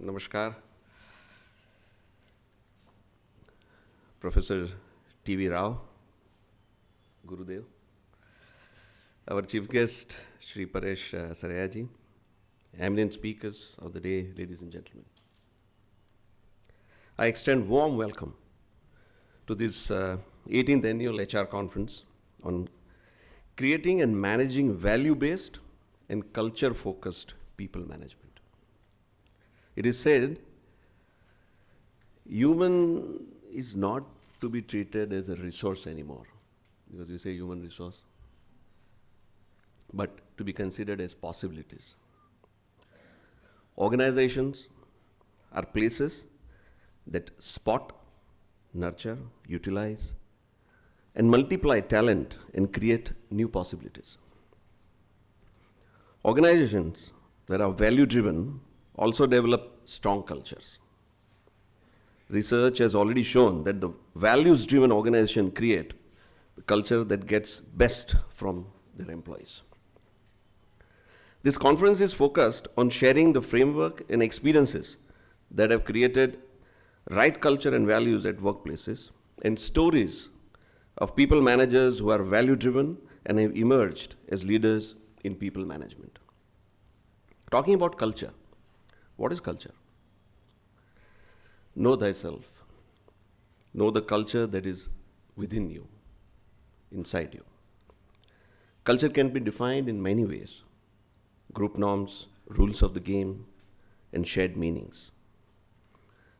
Namaskar. Professor T.V. Rao, Gurudev. Our chief guest, Shri Paresh Sarayaji. Eminent speakers of the day, ladies and gentlemen. I extend warm welcome to this 18th annual HR conference on creating and managing value-based and culture-focused people management. It is said, human is not to be treated as a resource anymore, because we say human resource, but to be considered as possibilities. Organizations are places that spot, nurture, utilize, and multiply talent and create new possibilities. Organizations that are value-driven also develop strong cultures. Research has already shown that the values-driven organization create a culture that gets best from their employees. This conference is focused on sharing the framework and experiences that have created right culture and values at workplaces and stories of people managers who are value-driven and have emerged as leaders in people management. Talking about culture, what is culture? Know thyself. Know the culture that is within you, inside you. Culture can be defined in many ways: group norms, rules of the game, and shared meanings.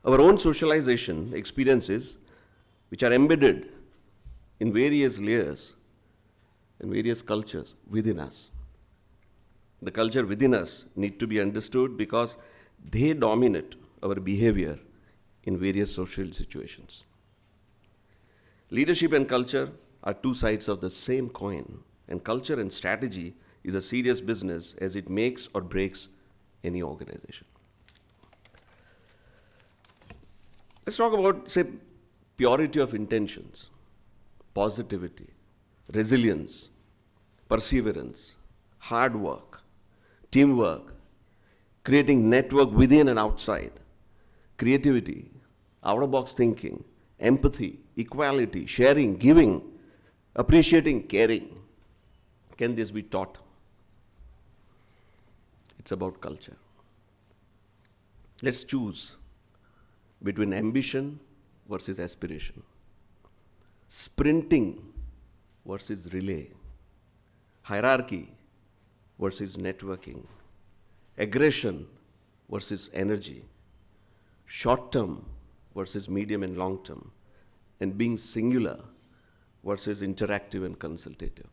Our own socialization experiences, which are embedded in various layers and various cultures within us. The culture within us need to be understood because they dominate our behavior in various social situations. Leadership and culture are two sides of the same coin, and culture and strategy is a serious business as it makes or breaks any organization. Let's talk about, say, purity of intentions, positivity, resilience, perseverance, hard work, teamwork, creating network within and outside, creativity, out-of-box thinking, empathy, equality, sharing, giving, appreciating, caring. Can this be taught? It's about culture. Let's choose between ambition versus aspiration, sprinting versus relay, hierarchy versus networking, aggression versus energy, short-term versus medium and long-term, and being singular versus interactive and consultative.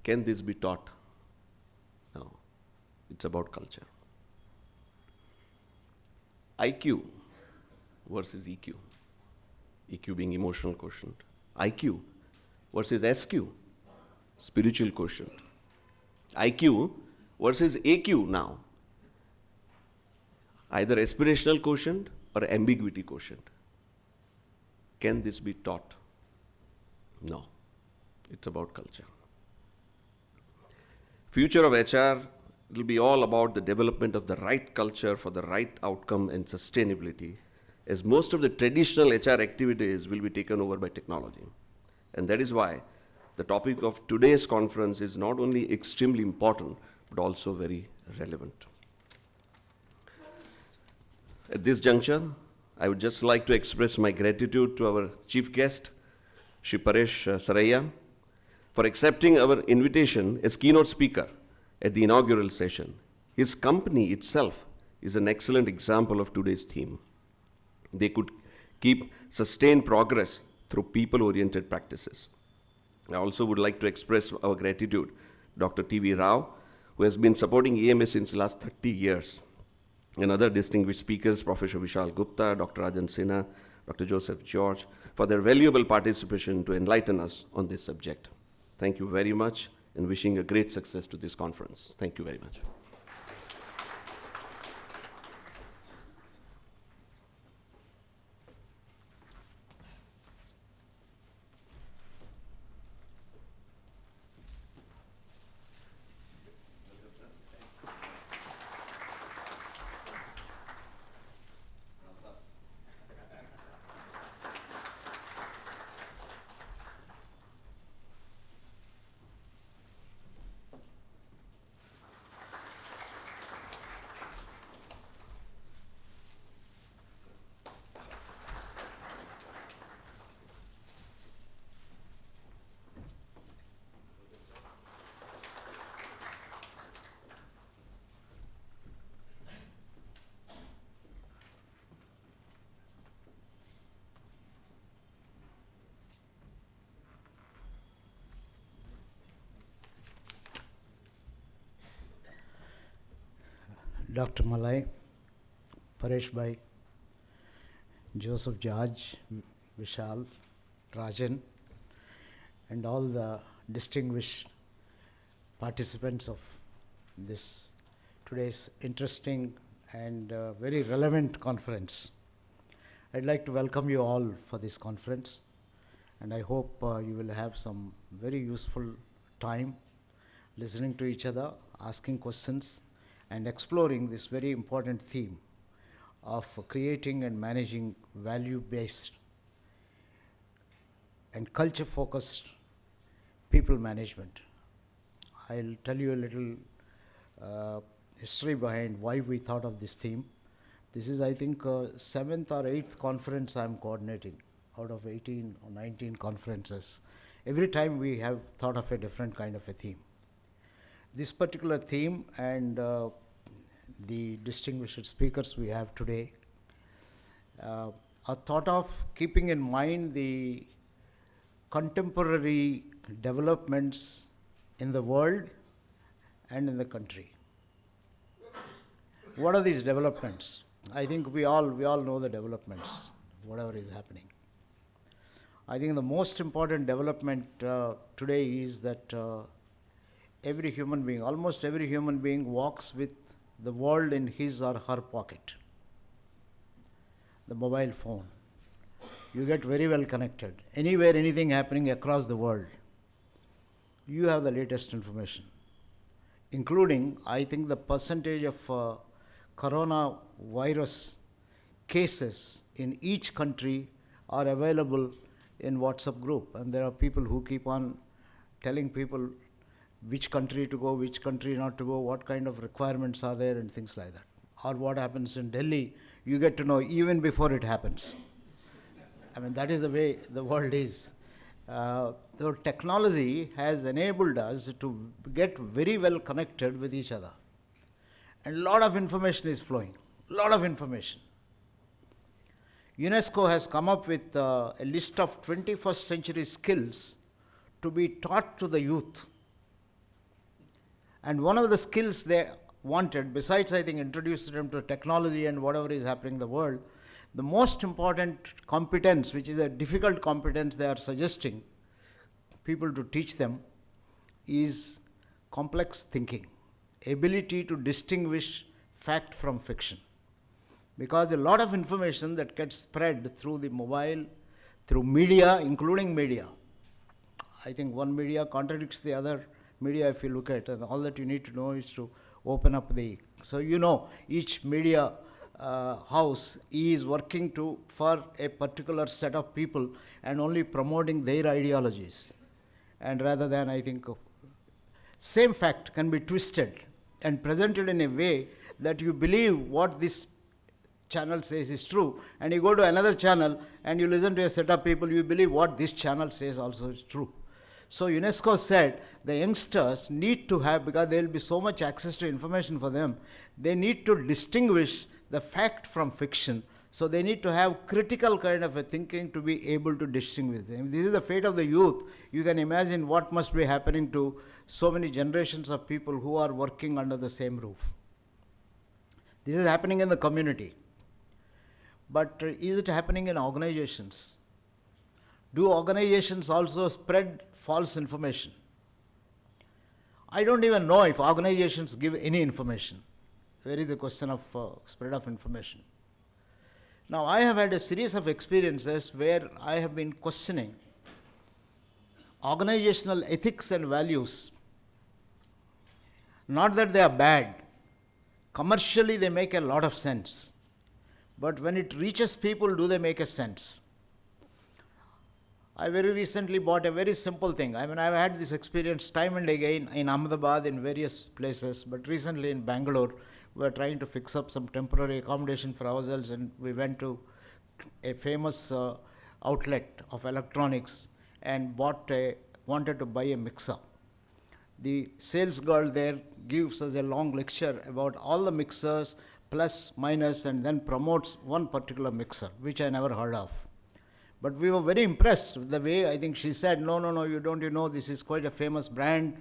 Can this be taught? No. It's about culture. IQ versus EQ. EQ being emotional quotient. IQ versus SQ, spiritual quotient. IQ versus AQ now. Either aspirational quotient or ambiguity quotient. Can this be taught? No. It's about culture. Future of HR will be all about the development of the right culture for the right outcome and sustainability, as most of the traditional HR activities will be taken over by technology. And that is why the topic of today's conference is not only extremely important, but also very relevant. At this juncture, I would just like to express my gratitude to our chief guest, Shri Paresh Sarayaji, for accepting our invitation as keynote speaker at the inaugural session. His company itself is an excellent example of today's theme. They could keep sustained progress through people-oriented practices. I also would like to express our gratitude to Dr. T.V. Rao, who has been supporting EMS since the last 30 years, and other distinguished speakers, Professor Vishal Gupta, Dr. Rajan Sinha, Dr. Joseph George, for their valuable participation to enlighten us on this subject. Thank you very much, and wishing a great success to this conference. Thank you very much. Dr. Malay, Paresh Bhai, Joseph George, Vishal, Rajan, and all the distinguished participants of this today's interesting and very relevant conference. I'd like to welcome you all for this conference, and I hope you will have some very useful time listening to each other, asking questions, and exploring this very important theme of creating and managing value-based and culture-focused people management. I'll tell you a little history behind why we thought of this theme. This is, I think, 7th or 8th conference I'm coordinating out of 18 or 19 conferences. Every time we have thought of a different kind of a theme. This particular theme and the distinguished speakers we have today are thought of keeping in mind the contemporary developments in the world and in the country. What are these developments? I think we all know the developments, whatever is happening. I think the most important development today is that every human being, almost every human being, walks with the world in his or her pocket. The mobile phone. You get very well connected. Anywhere, anything happening across the world, you have the latest information. Including, I think, the percentage of coronavirus cases in each country are available in WhatsApp group. And there are people who keep on telling people which country to go, which country not to go, what kind of requirements are there and things like that. Or what happens in Delhi, you get to know even before it happens. I mean, that is the way the world is. So technology has enabled us to get very well connected with each other. And a lot of information is flowing, a lot of information. UNESCO has come up with a list of 21st century skills to be taught to the youth. And one of the skills they wanted, besides, I think, introducing them to technology and whatever is happening in the world, the most important competence, which is a difficult competence they are suggesting people to teach them, is complex thinking, ability to distinguish fact from fiction. Because a lot of information that gets spread through the mobile, through media, including media. I think one media contradicts the other media if you look at it, and all that you need to know is to open up the, so you know each media house is working for a particular set of people and only promoting their ideologies. And rather than, I think, same fact can be twisted and presented in a way that you believe what this channel says is true, and you go to another channel and you listen to a set of people, you believe what this channel says also is true. So UNESCO said the youngsters need to have, because there will be so much access to information for them, they need to distinguish the fact from fiction. So they need to have critical kind of a thinking to be able to distinguish them. If this is the fate of the youth, you can imagine what must be happening to so many generations of people who are working under the same roof. This is happening in the community. But is it happening in organizations? Do organizations also spread false information? I don't even know if organizations give any information. Where is the question of spread of information? Now, I have had a series of experiences where I have been questioning organizational ethics and values. Not that they are bad. Commercially, they make a lot of sense. But when it reaches people, do they make a sense? I very recently bought a very simple thing. I mean, I've had this experience time and again in Ahmedabad, in various places, but recently in Bangalore, we were trying to fix up some temporary accommodation for ourselves, and we went to a famous outlet of electronics and wanted to buy a mixer. The sales girl there gives us a long lecture about all the mixers, plus, minus, and then promotes one particular mixer, which I never heard of. But we were very impressed with the way, I think she said, no, you know, this is quite a famous brand.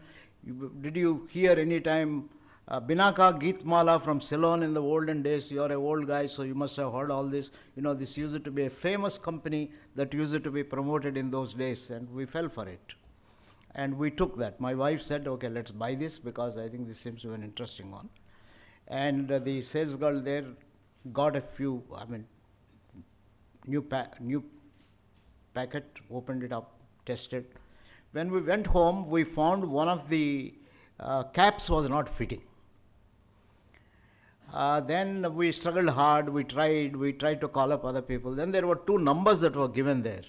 Did you hear any time Binaka Geetmala from Ceylon in the olden days. You are an old guy, so you must have heard all this. You know, this used to be a famous company that used to be promoted in those days, and we fell for it. And we took that. My wife said, okay, let's buy this because I think this seems to be an interesting one. And the sales girl there got a few, new packet, opened it up, tested. When we went home, we found one of the caps was not fitting. Then we struggled hard, we tried to call up other people. Then there were two numbers that were given there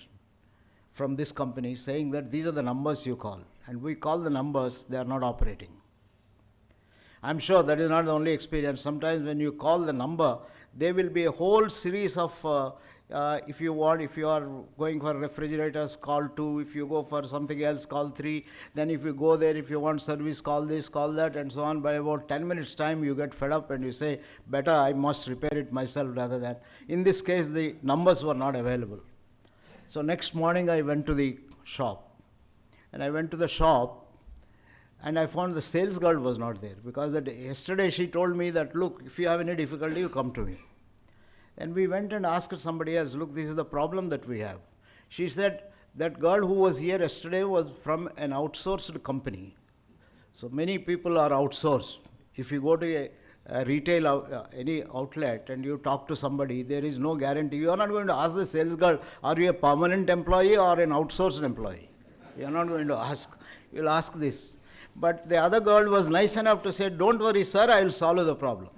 from this company saying that these are the numbers you call. And we call the numbers, they are not operating. I'm sure that is not the only experience. Sometimes when you call the number, there will be a whole series of, if you are going for refrigerators, call 2. If you go for something else, call 3. Then if you go there, if you want service, call this, call that, and so on. By about 10 minutes time, you get fed up and you say, better I must repair it myself rather than. In this case, the numbers were not available. So next morning, I went to the shop. And I went to the shop, and I found the sales girl was not there, because yesterday she told me that, look, if you have any difficulty, you come to me. And we went and asked somebody else, look, this is the problem that we have. She said, that girl who was here yesterday was from an outsourced company. So many people are outsourced. If you go to a retail, any outlet, and you talk to somebody, there is no guarantee. You are not going to ask the sales girl, are you a permanent employee or an outsourced employee? You are not going to ask. You will ask this. But the other girl was nice enough to say, don't worry, sir, I will solve the problem.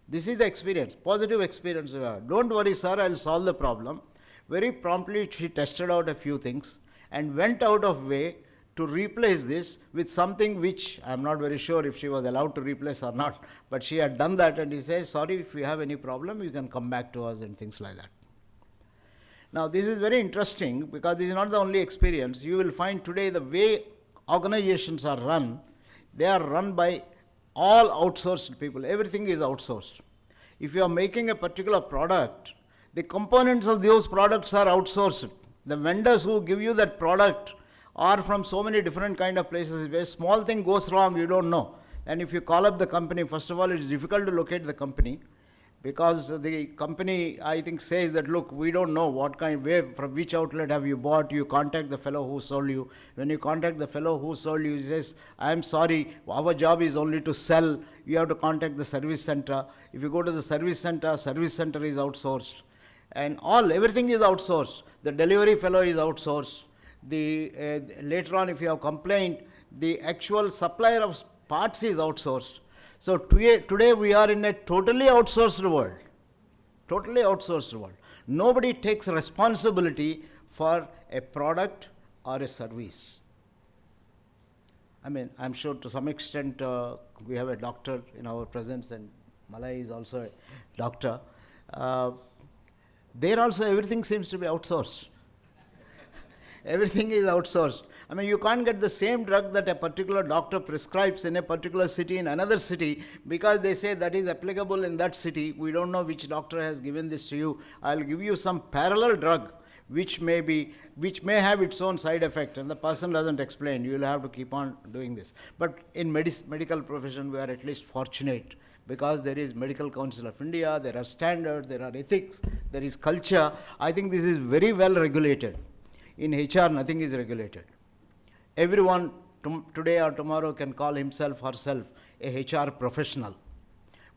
This is the experience, positive experience we have. Don't worry, sir, I will solve the problem. Very promptly, she tested out a few things and went out of way to replace this with something which I am not very sure if she was allowed to replace or not. But she had done that, and he says, sorry, if you have any problem, you can come back to us and things like that. Now, this is very interesting because this is not the only experience. You will find today the way organizations are run, they are run by all outsourced people. Everything is outsourced. If you are making a particular product, the components of those products are outsourced. The vendors who give you that product are from so many different kind of places. If a small thing goes wrong, you don't know. And if you call up the company, first of all, it's difficult to locate the company, because the company, I think, says that, look, we don't know what kind, where, from which outlet have you bought. You contact the fellow who sold you. When you contact the fellow who sold you, he says, I'm sorry, our job is only to sell. You have to contact the service center. If you go to the service center is outsourced. And everything is outsourced. The delivery fellow is outsourced. Later on, if you have complained, the actual supplier of parts is outsourced. So today we are in a totally outsourced world. Totally outsourced world. Nobody takes responsibility for a product or a service. I mean, I'm sure to some extent we have a doctor in our presence, and Malay is also a doctor. There also everything seems to be outsourced. Everything is outsourced. I mean, you can't get the same drug that a particular doctor prescribes in a particular city in another city, because they say that is applicable in that city. We don't know which doctor has given this to you. I'll give you some parallel drug which may have its own side effect, and the person doesn't explain. You will have to keep on doing this. But in medical profession, we are at least fortunate, because there is Medical Council of India, there are standards, there are ethics, there is culture. I think this is very well regulated. In HR, nothing is regulated. Everyone today or tomorrow can call himself, herself a HR professional.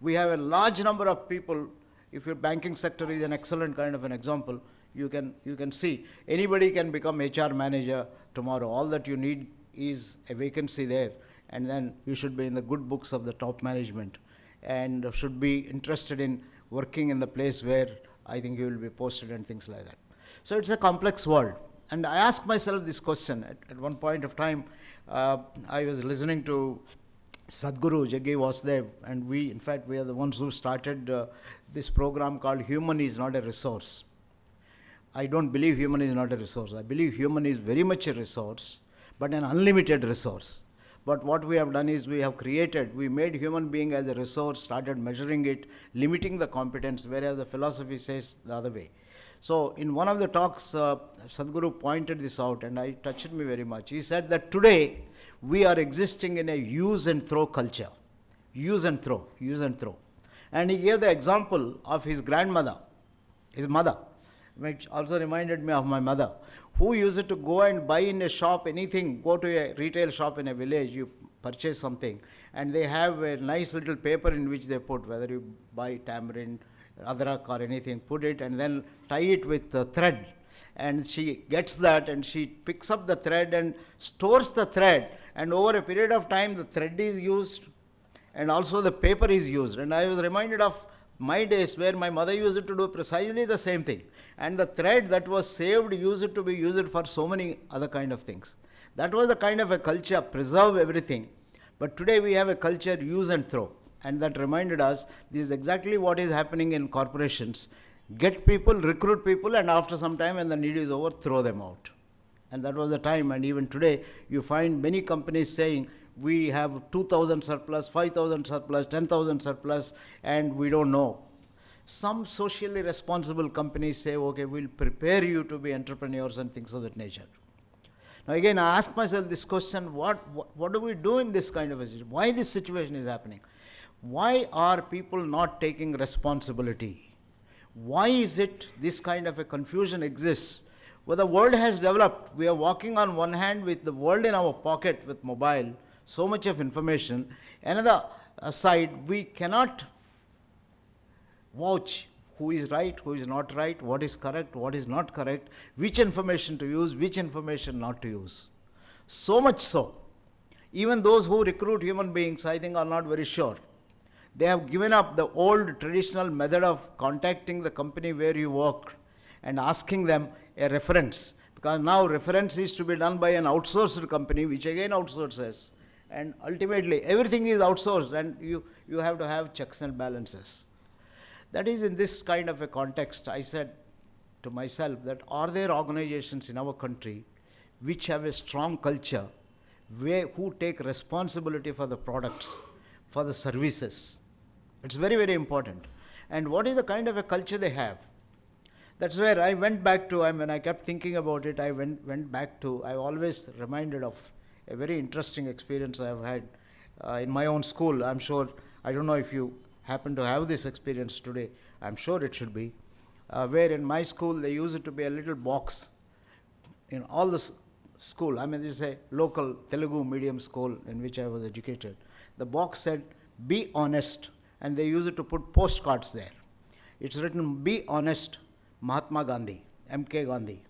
We have a large number of people. If your banking sector is an excellent kind of an example, you can see anybody can become HR manager tomorrow. All that you need is a vacancy there, and then you should be in the good books of the top management, and should be interested in working in the place where I think you will be posted and things like that. So it's a complex world. And I asked myself this question at one point of time. I was listening to Sadhguru Jaggi Vasudev, and we are the ones who started this program called Human is Not a Resource. I don't believe human is not a resource. I believe human is very much a resource, but an unlimited resource. But what we have done is we made human being as a resource, started measuring it, limiting the competence, whereas the philosophy says the other way. So in one of the talks, Sadhguru pointed this out, and it touched me very much. He said that today we are existing in a use and throw culture. use and throw, use and throw. And he gave the example of his grandmother, his mother, which also reminded me of my mother, who used to go and buy in a shop anything, go to a retail shop in a village, you purchase something, and they have a nice little paper in which they put, whether you buy tamarind, adrak or anything, put it and then tie it with thread. And she gets that and she picks up the thread and stores the thread, and over a period of time the thread is used and also the paper is used. And I was reminded of my days where my mother used to do precisely the same thing. And the thread that was saved used to be used for so many other kind of things. That was the kind of a culture, preserve everything. But today we have a culture, use and throw. And that reminded us, this is exactly what is happening in corporations. Get people, recruit people, and after some time when the need is over, throw them out. And that was the time. And even today, you find many companies saying, we have 2,000 surplus, 5,000 surplus, 10,000 surplus, and we don't know. Some socially responsible companies say, okay, we'll prepare you to be entrepreneurs and things of that nature. Now again, I ask myself this question, what do we do in this kind of a situation? Why this situation is happening? Why are people not taking responsibility? Why is it this kind of a confusion exists? Well, the world has developed. We are walking on one hand with the world in our pocket with mobile, so much of information. Another side, we cannot vouch who is right, who is not right, what is correct, what is not correct, which information to use, which information not to use. So much so, even those who recruit human beings, I think, are not very sure. They have given up the old traditional method of contacting the company where you work and asking them a reference, because now reference is to be done by an outsourced company, which again outsources, and ultimately everything is outsourced, and you have to have checks and balances. That is, in this kind of a context, I said to myself that are there organizations in our country which have a strong culture, who take responsibility for the products, for the services? It's very, very important. And what is the kind of a culture they have? That's where I went back to, when I kept thinking about it, I went back to, I always reminded of a very interesting experience I have had in my own school. I'm sure, I don't know if you happen to have this experience today, I'm sure it should be, where in my school there used to be a little box in all the school. I mean, this is a local Telugu medium school in which I was educated. The box said, be honest, and they used to put postcards there. It's written, be honest, Mahatma Gandhi, M.K. Gandhi.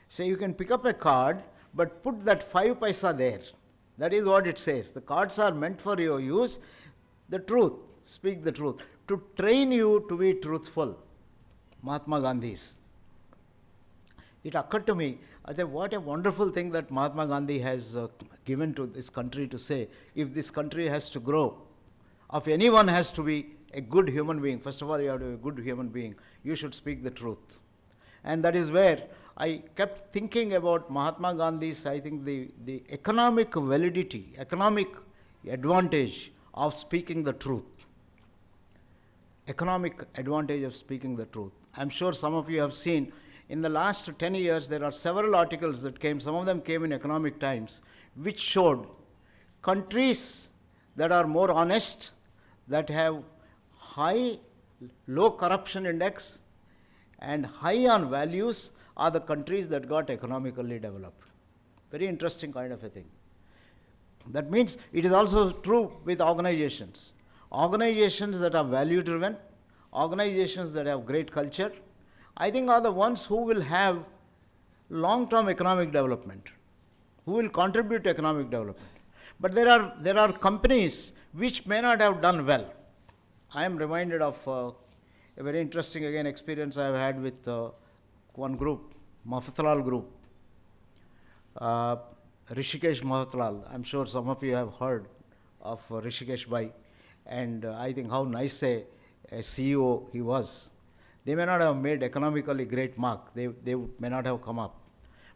So you can pick up a card, but put that 5 paisa there. That is what it says. The cards are meant for your use. The truth, speak the truth, to train you to be truthful. Mahatma Gandhi's. It occurred to me, I said, what a wonderful thing that Mahatma Gandhi has given to this country to say, if this country has to grow, if anyone has to be a good human being, first of all, you have to be a good human being, you should speak the truth. And that is where I kept thinking about Mahatma Gandhi's, I think, the economic validity, economic advantage of speaking the truth. Economic advantage of speaking the truth. I'm sure some of you have seen, in the last 10 years, there are several articles that came, some of them came in Economic Times, which showed countries that are more honest, that have low corruption index, and high on values are the countries that got economically developed. Very interesting kind of a thing. That means it is also true with organizations. Organizations that are value-driven, organizations that have great culture, I think are the ones who will have long-term economic development, who will contribute to economic development. But there are companies which may not have done well. I am reminded of a very interesting, again, experience I have had with one group, Mafatlal Group. Rishikesh Mahatlal, I'm sure some of you have heard of Rishikesh Bhai, and I think how nice a CEO he was. They may not have made economically great mark, they may not have come up.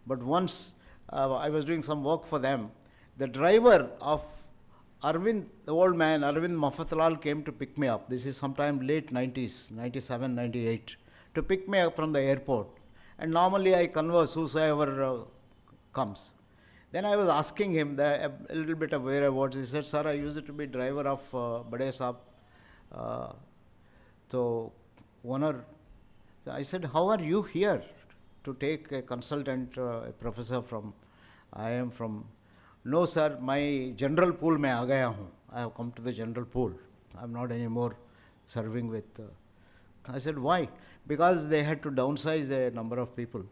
But once I was doing some work for them, the driver of Arvind, the old man, Arvind Mafatlal, came to pick me up. This is sometime late 90s, 97, 98, to pick me up from the airport. And normally I converse whosoever comes. Then I was asking him a little bit of where I was. He said, "Sir, I used to be driver of Bade Saab." Uh, so, owner. So I said, "How are you here to take a consultant, a professor from IIM from?" "No, sir, my general pool mein aa gaya hu. I have come to the general pool. I'm not anymore serving with." I said, "Why?" "Because they had to downsize the number of people."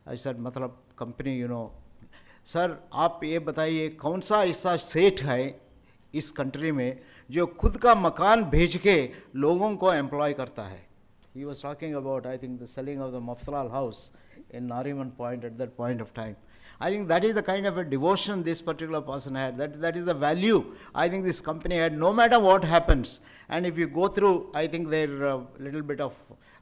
I said, "मतलब company, you know." "Sir आप ये बताइए कौन सा ऐसा सेठ है इस कंट्री में जो खुद का मकान भेज के लोगों को एम्प्लॉय करता है?" He was talking about, I think, the selling of the Maftalal house in Nariman Point at that point of time. I think that is the kind of a devotion this particular person had. That is the value I think this company had, no matter what happens. And if you go through, I think their little bit of,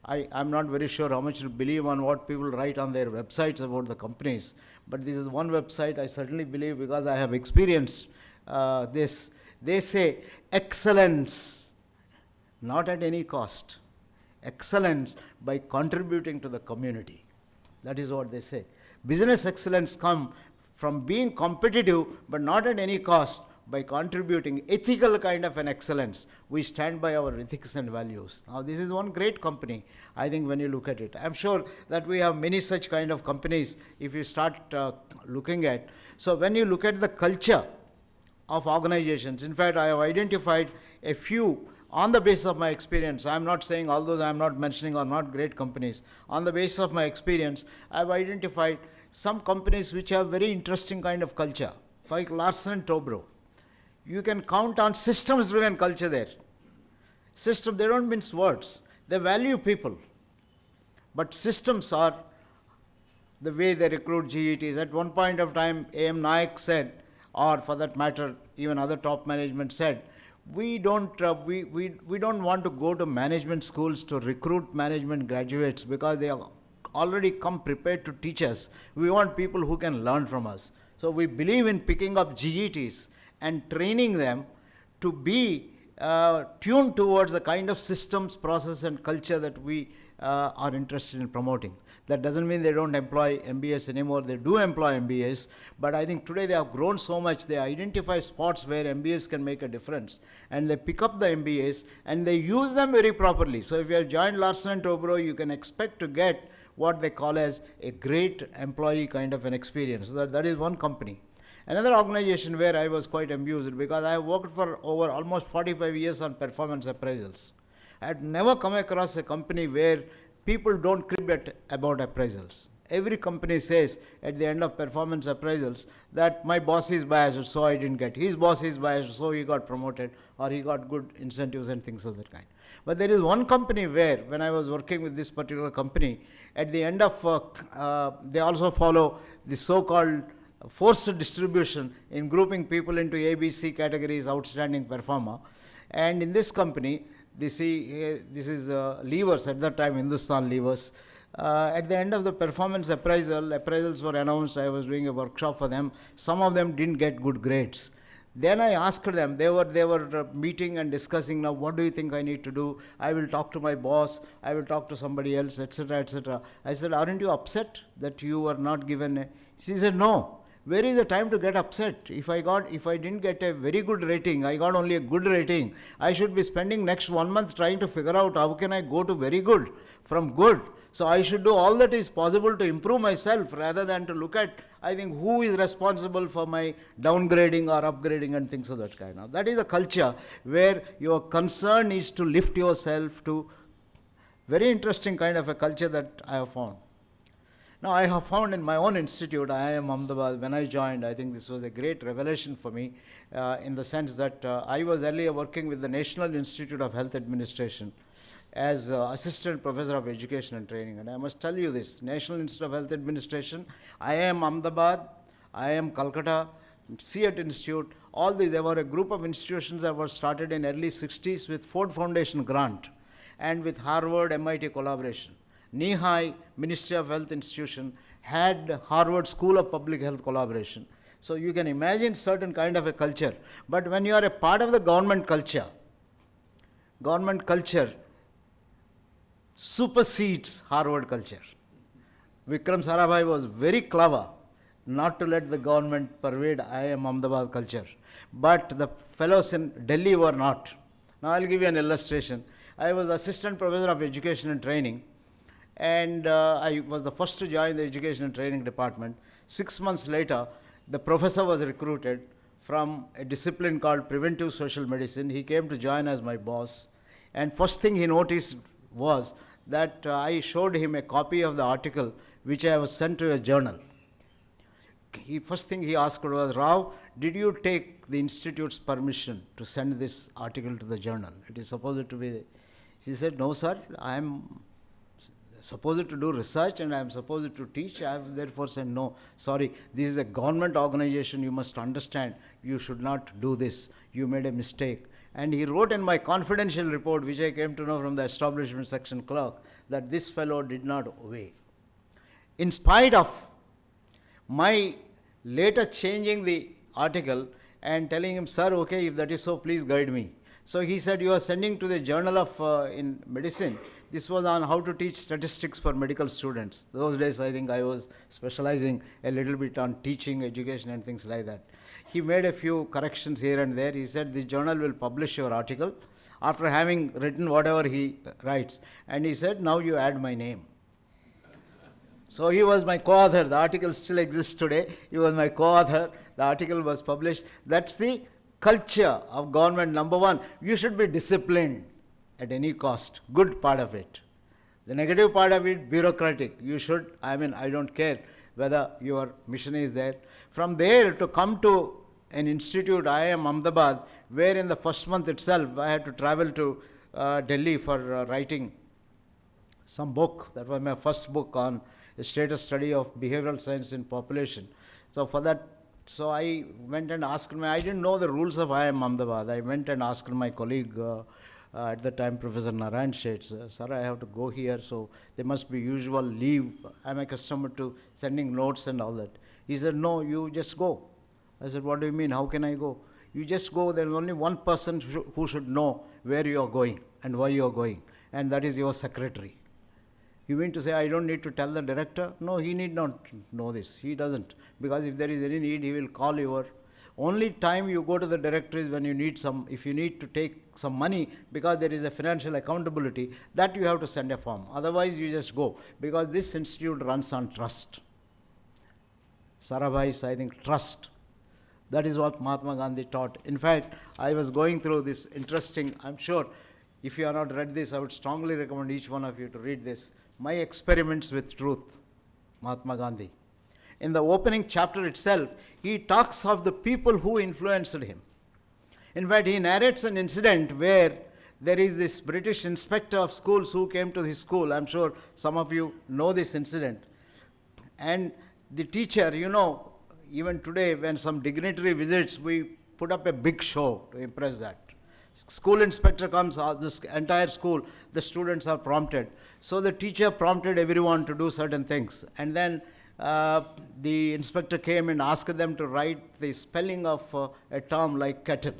I'm not very sure how much to believe on what people write on their websites about the companies. But this is one website I certainly believe because I have experienced this. They say excellence, not at any cost. Excellence by contributing to the community. That is what they say. Business excellence comes from being competitive, but not at any cost, by contributing ethical kind of an excellence. We stand by our ethics and values. Now, this is one great company, I think, when you look at it. I'm sure that we have many such kind of companies if you start looking at. So, when you look at the culture of organizations, in fact, I have identified a few on the basis of my experience. I'm not saying all those I'm not mentioning are not great companies. On the basis of my experience, I've identified some companies which have very interesting kind of culture, like Larsen & Toubro. You can count on systems-driven culture there. System, they don't mince words. They value people. But systems are the way they recruit GETs. At one point of time, A.M. Naik said, or for that matter, even other top management said, we don't want to go to management schools to recruit management graduates because they are already come prepared to teach us. We want people who can learn from us. So we believe in picking up GETs and training them to be tuned towards the kind of systems, process and culture that we are interested in promoting. That doesn't mean they don't employ MBAs anymore. They do employ MBAs, but I think today they have grown so much, they identify spots where MBAs can make a difference, and they pick up the MBAs and they use them very properly. So if you have joined Larsen & Toubro, you can expect to get what they call as a great employee kind of an experience. So that is one company. Another organization where I was quite amused because I have worked for over almost 45 years on performance appraisals. I had never come across a company where people don't crib about appraisals. Every company says at the end of performance appraisals that my boss is biased, so I didn't get. His boss is biased, so he got promoted, or he got good incentives and things of that kind. But there is one company where, when I was working with this particular company, at the end of, they also follow the so-called forced distribution in grouping people into A, B, C categories, outstanding performer. And in this company, this is Levers, at that time Hindustan Levers. At the end of the performance appraisals were announced. I was doing a workshop for them. Some of them didn't get good grades. Then I asked them, they were meeting and discussing, now what do you think I need to do? I will talk to my boss, I will talk to somebody else, etc., etc. I said, aren't you upset that you were not given a... She said, no. Where is the time to get upset? If I didn't get a very good rating, I got only a good rating, I should be spending next 1 month trying to figure out how can I go to very good from good. So I should do all that is possible to improve myself rather than to look at, I think, who is responsible for my downgrading or upgrading and things of that kind. Now, that is a culture where your concern is to lift yourself to very interesting kind of a culture that I have found. Now, I have found in my own institute, IIM Ahmedabad, when I joined, I think this was a great revelation for me in the sense that I was earlier working with the National Institute of Health Administration as Assistant Professor of Education and Training. And I must tell you this, National Institute of Health Administration, IIM Ahmedabad, IIM Calcutta, CET Institute, all these, there were a group of institutions that were started in early 60s with Ford Foundation grant and with Harvard MIT collaboration. Nihai, Ministry of Health institution, had Harvard School of Public Health collaboration. So you can imagine certain kind of a culture. But when you are a part of the government culture supersedes Harvard culture. Vikram Sarabhai was very clever not to let the government pervade I am Ahmedabad culture. But the fellows in Delhi were not. Now I'll give you an illustration. I was assistant professor of education and training, and I was the first to join the education and training department. 6 months later, the professor was recruited from a discipline called preventive social medicine. He came to join as my boss, and first thing he noticed was that I showed him a copy of the article which I was sent to a journal. First thing he asked was, Rao, did you take the institute's permission to send this article to the journal? It is supposed to be. He said, no sir, I am supposed to do research and I am supposed to teach. I have therefore said, no, sorry, this is a government organization, you must understand, you should not do this, you made a mistake. And he wrote in my confidential report, which I came to know from the establishment section clerk, that this fellow did not obey. In spite of my later changing the article and telling him, sir, okay, if that is so, please guide me. So he said, you are sending to the Journal of in Medicine. This was on how to teach statistics for medical students. Those days, I think I was specializing a little bit on teaching, education and things like that. He made a few corrections here and there. He said, the journal will publish your article after having written whatever he writes. And he said, now you add my name. So he was my co-author. The article still exists today. He was my co-author. The article was published. That's the culture of government. Number one, you should be disciplined at any cost. Good part of it. The negative part of it, bureaucratic. You should, I don't care whether your mission is there. From there to come to an institute, I am Ahmedabad, where in the first month itself, I had to travel to Delhi for writing some book. That was my first book on a status study of behavioral science in population. So for that, so I went and asked I didn't know the rules of I am Ahmedabad. I went and asked my colleague at the time, Professor Narayan Sheth, sir, I have to go here, so there must be usual leave. I'm accustomed to sending notes and all that. He said, no, you just go. I said, what do you mean? How can I go? You just go. There is only one person who should know where you are going and why you are going, and that is your secretary. You mean to say I don't need to tell the director? No, he need not know this. He doesn't. Because if there is any need, he will call your. Only time you go to the director is when you need if you need to take some money because there is a financial accountability, that you have to send a form. Otherwise, you just go. Because this institute runs on trust. Sarabhai's, I think, trust. That is what Mahatma Gandhi taught. In fact, I was going through this interesting, I'm sure, if you have not read this, I would strongly recommend each one of you to read this. My Experiments with Truth, Mahatma Gandhi. In the opening chapter itself, he talks of the people who influenced him. In fact, he narrates an incident where there is this British inspector of schools who came to his school. I'm sure some of you know this incident. And the teacher, even today when some dignitary visits, we put up a big show to impress that. School inspector comes, this entire school, the students are prompted. So the teacher prompted everyone to do certain things. And then the inspector came and asked them to write the spelling of a term like kettle,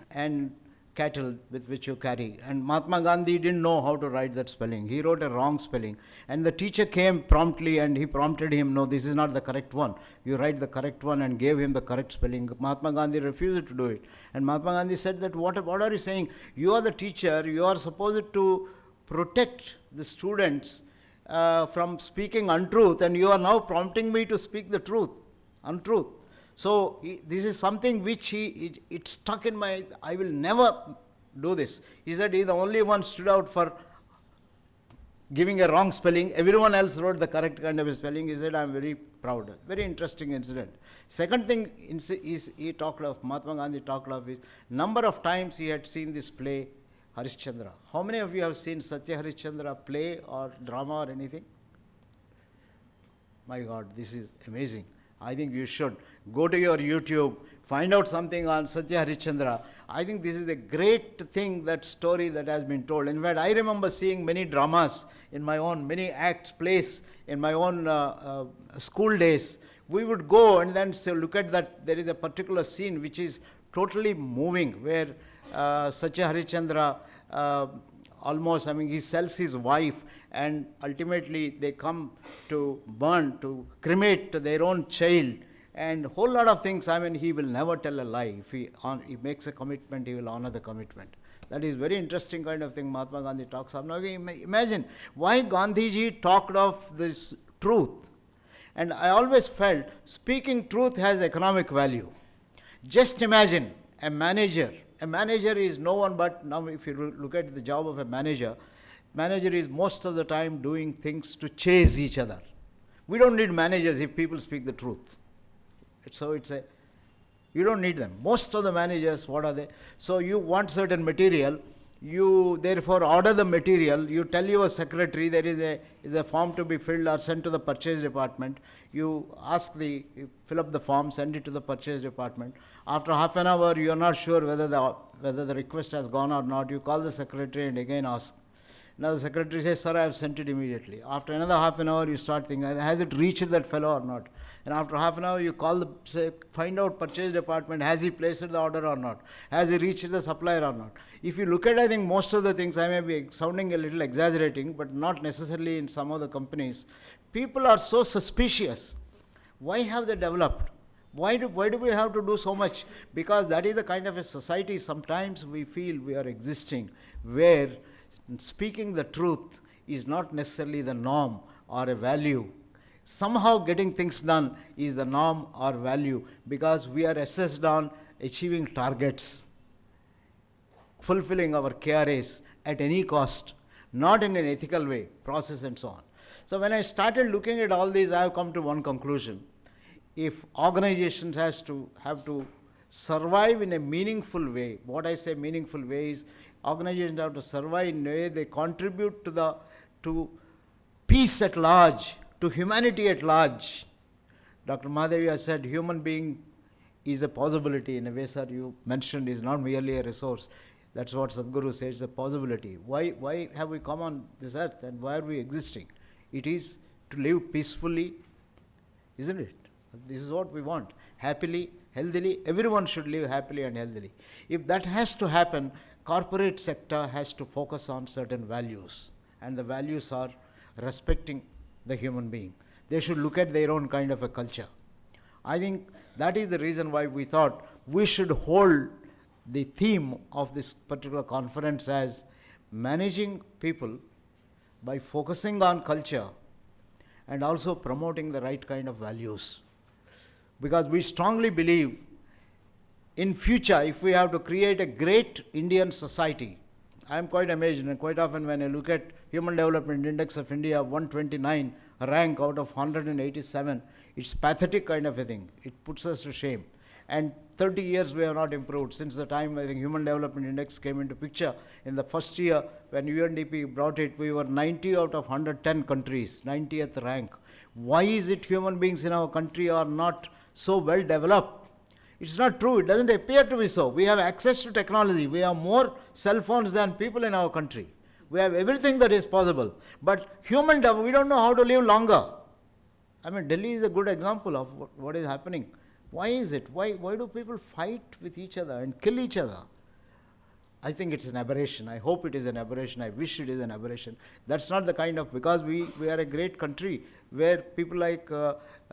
and cattle with which you carry. And Mahatma Gandhi didn't know how to write that spelling. He wrote a wrong spelling. And the teacher came promptly and he prompted him, no, this is not the correct one. You write the correct one, and gave him the correct spelling. Mahatma Gandhi refused to do it. And Mahatma Gandhi said that, what are you saying? You are the teacher. You are supposed to protect the students from speaking untruth, and you are now prompting me to speak the truth, untruth. So this is something which it stuck in my, I will never do this. He said he the only one stood out for giving a wrong spelling. Everyone else wrote the correct kind of a spelling. He said, I'm very proud. Very interesting incident. Second thing is he talked of, Mahatma Gandhi talked of, is number of times he had seen this play, Harishchandra. How many of you have seen Satya Harishchandra play or drama or anything? My God, this is amazing. I think you should go to your YouTube, find out something on Satya Harishchandra. I think this is a great thing, that story that has been told. In fact, I remember seeing many dramas in my own, many acts, plays in my own school days. We would go and then look at that. There is a particular scene which is totally moving, where Satya Harishchandra almost, I mean, he sells his wife, and ultimately they come to burn, to cremate their own child, and whole lot of things. I mean, he will never tell a lie. If he makes a commitment, he will honor the commitment. That is very interesting kind of thing Mahatma Gandhi talks of. Now imagine why Gandhiji talked of this truth. And I always felt speaking truth has economic value. Just imagine a manager. A manager is no one but, now if you look at the job of a manager is most of the time doing things to chase each other. We don't need managers if people speak the truth. So you don't need them. Most of the managers, what are they? So you want certain material, you therefore order the material, you tell your secretary there is a form to be filled or sent to the purchase department, you fill up the form, send it to the purchase department. After half an hour you are not sure whether the request has gone or not, you call the secretary and again ask. Now the secretary says, sir, I have sent it immediately. After another half an hour you start thinking, has it reached that fellow or not? And after half an hour you find out purchase department, has he placed the order or not? Has he reached the supplier or not? If you look at, I think most of the things, I may be sounding a little exaggerating, but not necessarily in some of the companies, people are so suspicious. Why have they developed? Why do we have to do so much? Because that is the kind of a society sometimes we feel we are existing, where speaking the truth is not necessarily the norm or a value. Somehow getting things done is the norm or value, because we are assessed on achieving targets, fulfilling our KRAs at any cost, not in an ethical way, process and so on. So when I started looking at all these, I have come to one conclusion. If organizations have to survive in a meaningful way, what I say meaningful way is, organizations have to survive in a way they contribute to peace at large, to humanity at large. Dr. Mahadevi has said human being is a possibility. In a way, sir, you mentioned is not merely a resource. That's what Sadhguru says, it's a possibility. Why have we come on this earth and why are we existing? It is to live peacefully, isn't it? This is what we want. Happily, healthily, everyone should live happily and healthily. If that has to happen, corporate sector has to focus on certain values. And the values are respecting the human being. They should look at their own kind of a culture. I think that is the reason why we thought we should hold the theme of this particular conference as managing people by focusing on culture and also promoting the right kind of values. Because we strongly believe in future, if we have to create a great Indian society, I am quite amazed, and quite often when I look at Human Development Index of India, 129 rank out of 187, it's pathetic kind of a thing. It puts us to shame. And 30 years we have not improved. Since the time I think Human Development Index came into picture, in the first year when UNDP brought it, we were 90 out of 110 countries, 90th rank. Why is it human beings in our country are not so well developed? It's not true. It doesn't appear to be so. We have access to technology. We have more cell phones than people in our country. We have everything that is possible. But we don't know how to live longer. I mean, Delhi is a good example of what is happening. Why is it? Why do people fight with each other and kill each other? I think it's an aberration. I hope it is an aberration. I wish it is an aberration. That's not the kind of, because we are a great country where people like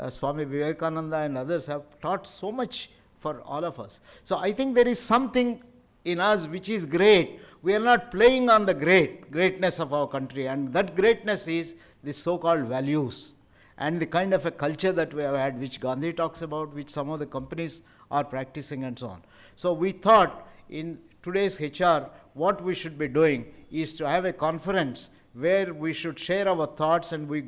Swami Vivekananda and others have taught so much for all of us. So I think there is something in us which is great. We are not playing on the greatness of our country, and that greatness is the so-called values and the kind of a culture that we have had, which Gandhi talks about, which some of the companies are practicing and so on. So we thought in today's HR, what we should be doing is to have a conference where we should share our thoughts, and we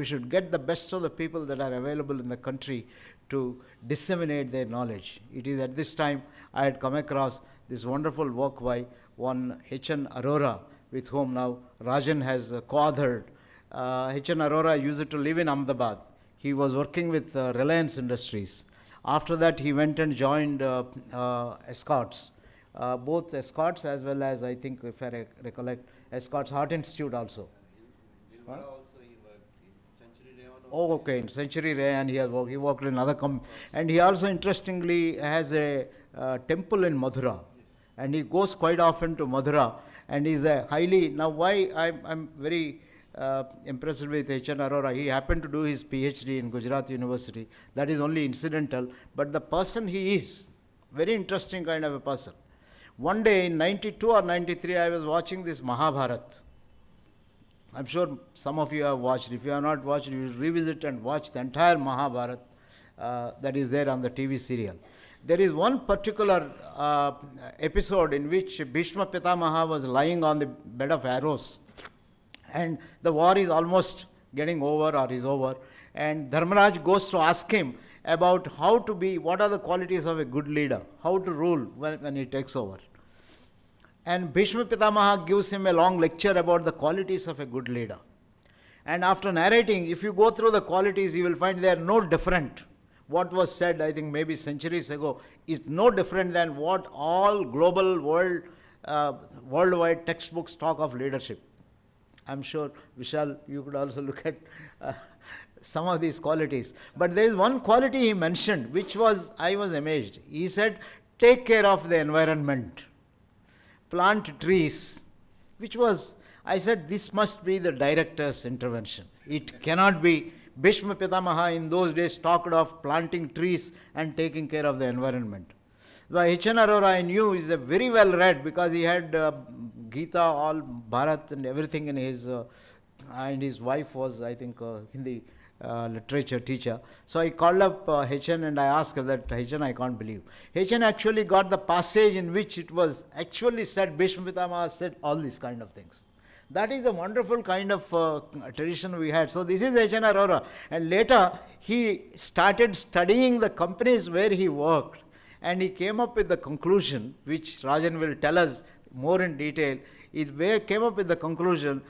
should get the best of the people that are available in the country to disseminate their knowledge. It is at this time I had come across this wonderful work by one H.N. Arora, with whom now Rajan has co-authored. H.N. Arora used to live in Ahmedabad. He was working with Reliance Industries. After that, he went and joined Escorts, both Escorts as well as, I think, if I recollect, Escorts Heart Institute also. Also he worked in Century Rayon. Oh, okay, in Century Rayon he worked in another and he also interestingly has a temple in Mathura. And he goes quite often to Mathura, And he's a highly, now why I'm very impressed with H.N. Arora. He happened to do his PhD in Gujarat University. That is only incidental, but the person he is, very interesting kind of a person. One day in 92 or 93, I was watching this Mahabharat. I'm sure some of you have watched. If you have not watched, you should revisit and watch the entire Mahabharat that is there on the TV serial. There is one particular episode in which Bhishma Pitamaha was lying on the bed of arrows, and the war is almost getting over or is over, and Dharmaraj goes to ask him about how to be, what are the qualities of a good leader, how to rule when he takes over. And Bhishma Pitamaha gives him a long lecture about the qualities of a good leader. And after narrating, if you go through the qualities, you will find they are no different. What was said, I think maybe centuries ago, is no different than what all global worldwide textbooks talk of leadership. I'm sure, Vishal, you could also look at some of these qualities. But there is one quality he mentioned, which I was amazed. He said, take care of the environment. Plant trees, which was, I said, this must be the director's intervention. It cannot be. Bhishma Pitamaha in those days talked of planting trees and taking care of the environment. H.N. Arora I knew is a very well read because he had Gita, all Bharat and everything in his, and his wife was, I think, Hindi literature teacher. So I called up H.N. and I asked her that, H.N. I can't believe. H.N. actually got the passage in which it was actually said, Bhishma Pitamaha said all these kind of things. That is a wonderful kind of tradition we had. So this is H.N. Arora. And later he started studying the companies where he worked. And he came up with the conclusion, which Rajan will tell us more in detail. He came up with the conclusion,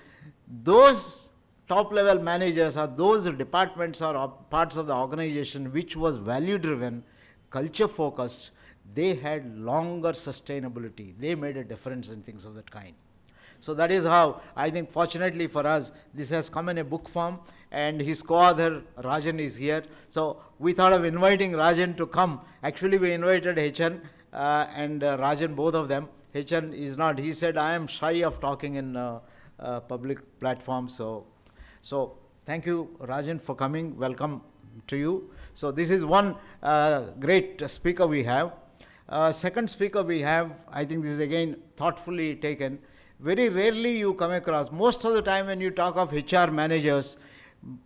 those top level managers or those departments or parts of the organization which was value driven, culture focused, they had longer sustainability. They made a difference in things of that kind. So that is how, I think fortunately for us, this has come in a book form, and his co-author Rajan is here. So we thought of inviting Rajan to come. Actually we invited H.N. And Rajan, both of them. H.N. is not, he said, I am shy of talking in public platforms. So thank you, Rajan, for coming. Welcome to you. So this is one great speaker we have. Second speaker we have, I think this is again thoughtfully taken. Very rarely you come across, most of the time when you talk of HR managers,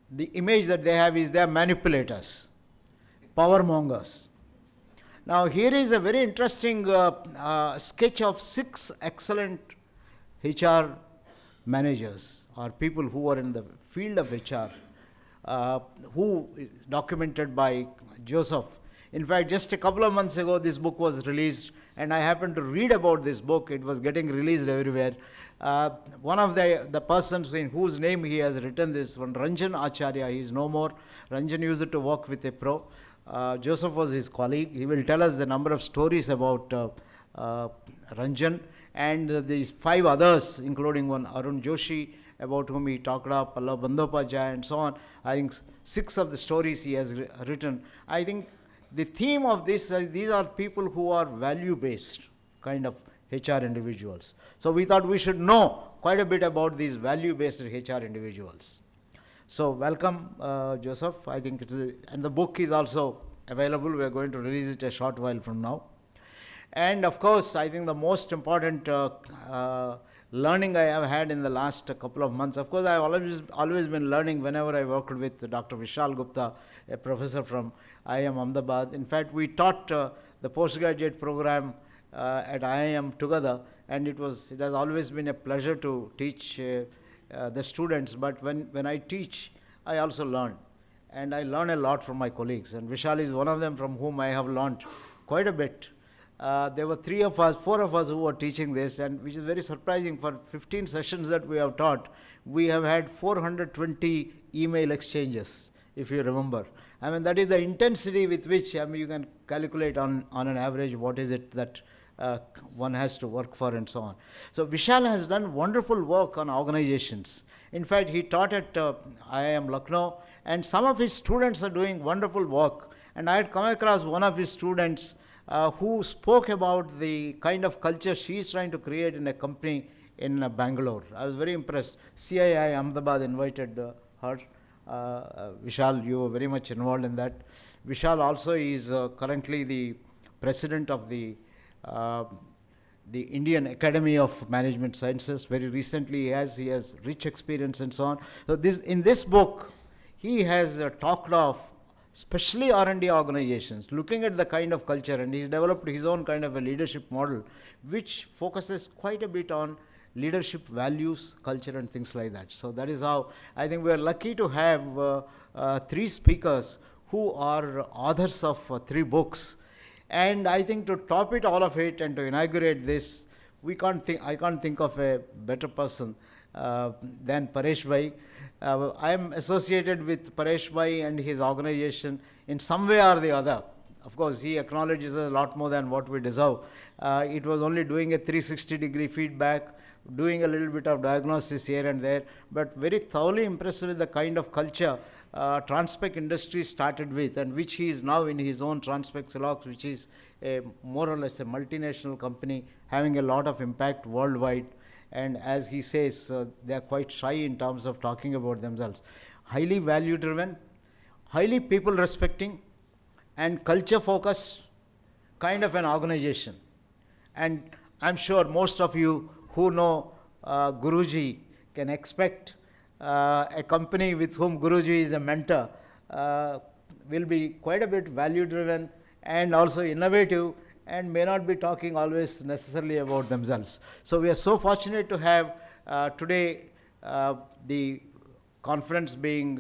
the image that they have is they are manipulators, power mongers. Now here is a very interesting sketch of 6 excellent HR managers or people who are in the field of HR, who is documented by Joseph. In fact, just a couple of months ago, this book was released, and I happened to read about this book. It was getting released everywhere. One of the persons in whose name he has written this one, Ranjan Acharya, he is no more. Ranjan used to work with a pro. Joseph was his colleague. He will tell us the number of stories about Ranjan and the 5 others, including one Arun Joshi, about whom he talked up, Pallab Bandyopadhyay and so on. I think 6 of the stories he has written. I think the theme of this is these are people who are value-based kind of HR individuals. So we thought we should know quite a bit about these value-based HR individuals. So welcome, Joseph. I think and the book is also available. We are going to release it a short while from now. And of course, I think the most important learning I have had in the last couple of months. Of course, I have always been learning whenever I worked with Dr. Vishal Gupta, a professor from IIM Ahmedabad. In fact, we taught the postgraduate program at IIM together, and it has always been a pleasure to teach the students. But when I teach, I also learn, and I learn a lot from my colleagues. And Vishal is one of them from whom I have learned quite a bit. There were 4 of us who were teaching this, and which is very surprising. For 15 sessions that we have taught, we have had 420 email exchanges, if you remember. I mean, that is the intensity with which, I mean, you can calculate on an average what is it that one has to work for and so on. So Vishal has done wonderful work on organizations. In fact, he taught at IIM Lucknow, and some of his students are doing wonderful work. And I had come across one of his students who spoke about the kind of culture she is trying to create in a company in Bangalore. I was very impressed. CII Ahmedabad invited her. Vishal, you were very much involved in that. Vishal also is currently the president of the Indian Academy of Management Sciences. Very recently he has rich experience and so on. So in this book, he has talked of especially R&D organizations, looking at the kind of culture, and he's developed his own kind of a leadership model, which focuses quite a bit on leadership values, culture, and things like that. So that is how I think we are lucky to have three speakers who are authors of three books. And I think to top it all of it and to inaugurate this, I can't think of a better person than Paresh Bhai. I am associated with Paresh Bhai and his organization in some way or the other. Of course, he acknowledges a lot more than what we deserve. It was only doing a 360-degree feedback, doing a little bit of diagnosis here and there, but very thoroughly impressed with the kind of culture Transpec Industries started with, and which he is now in his own Transpec Xerox, which is more or less a multinational company having a lot of impact worldwide. And as he says, they are quite shy in terms of talking about themselves. Highly value driven, highly people respecting, and culture focused kind of an organization. And I'm sure most of you who know Guruji can expect a company with whom Guruji is a mentor will be quite a bit value driven and also innovative, and may not be talking always necessarily about themselves. So we are so fortunate to have today the conference being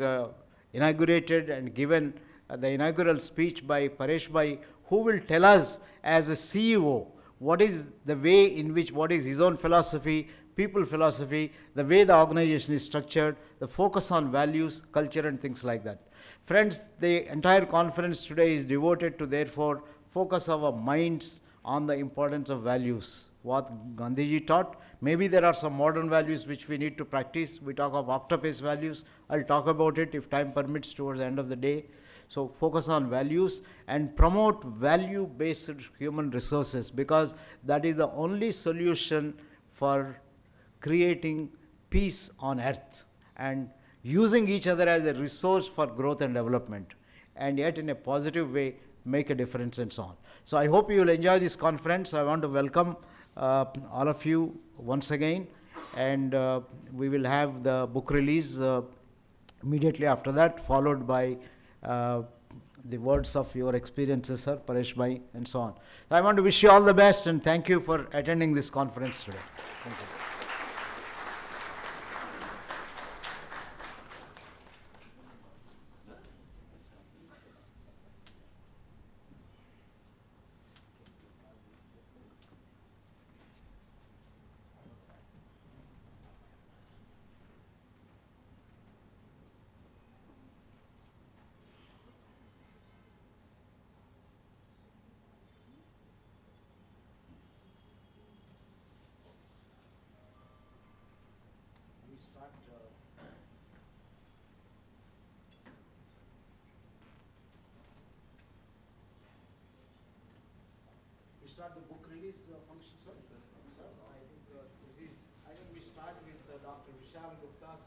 inaugurated and given the inaugural speech by Paresh Bhai, who will tell us as a CEO what is the way in which, what is his own philosophy, people philosophy, the way the organization is structured, the focus on values, culture, and things like that. Friends, the entire conference today is devoted to, therefore, focus our minds on the importance of values. What Gandhiji taught, maybe there are some modern values which we need to practice. We talk of octopus values. I'll talk about it if time permits towards the end of the day. So focus on values and promote value-based human resources, because that is the only solution for creating peace on earth and using each other as a resource for growth and development, and yet in a positive way make a difference and so on. So I hope you will enjoy this conference. I want to welcome all of you once again, and we will have the book release immediately after that, followed by the words of your experiences, sir, Paresh Bhai, and so on. So I want to wish you all the best, and thank you for attending this conference today. Thank you. We start the book release function, sir. I think we start with Dr. Vishal Gupta's.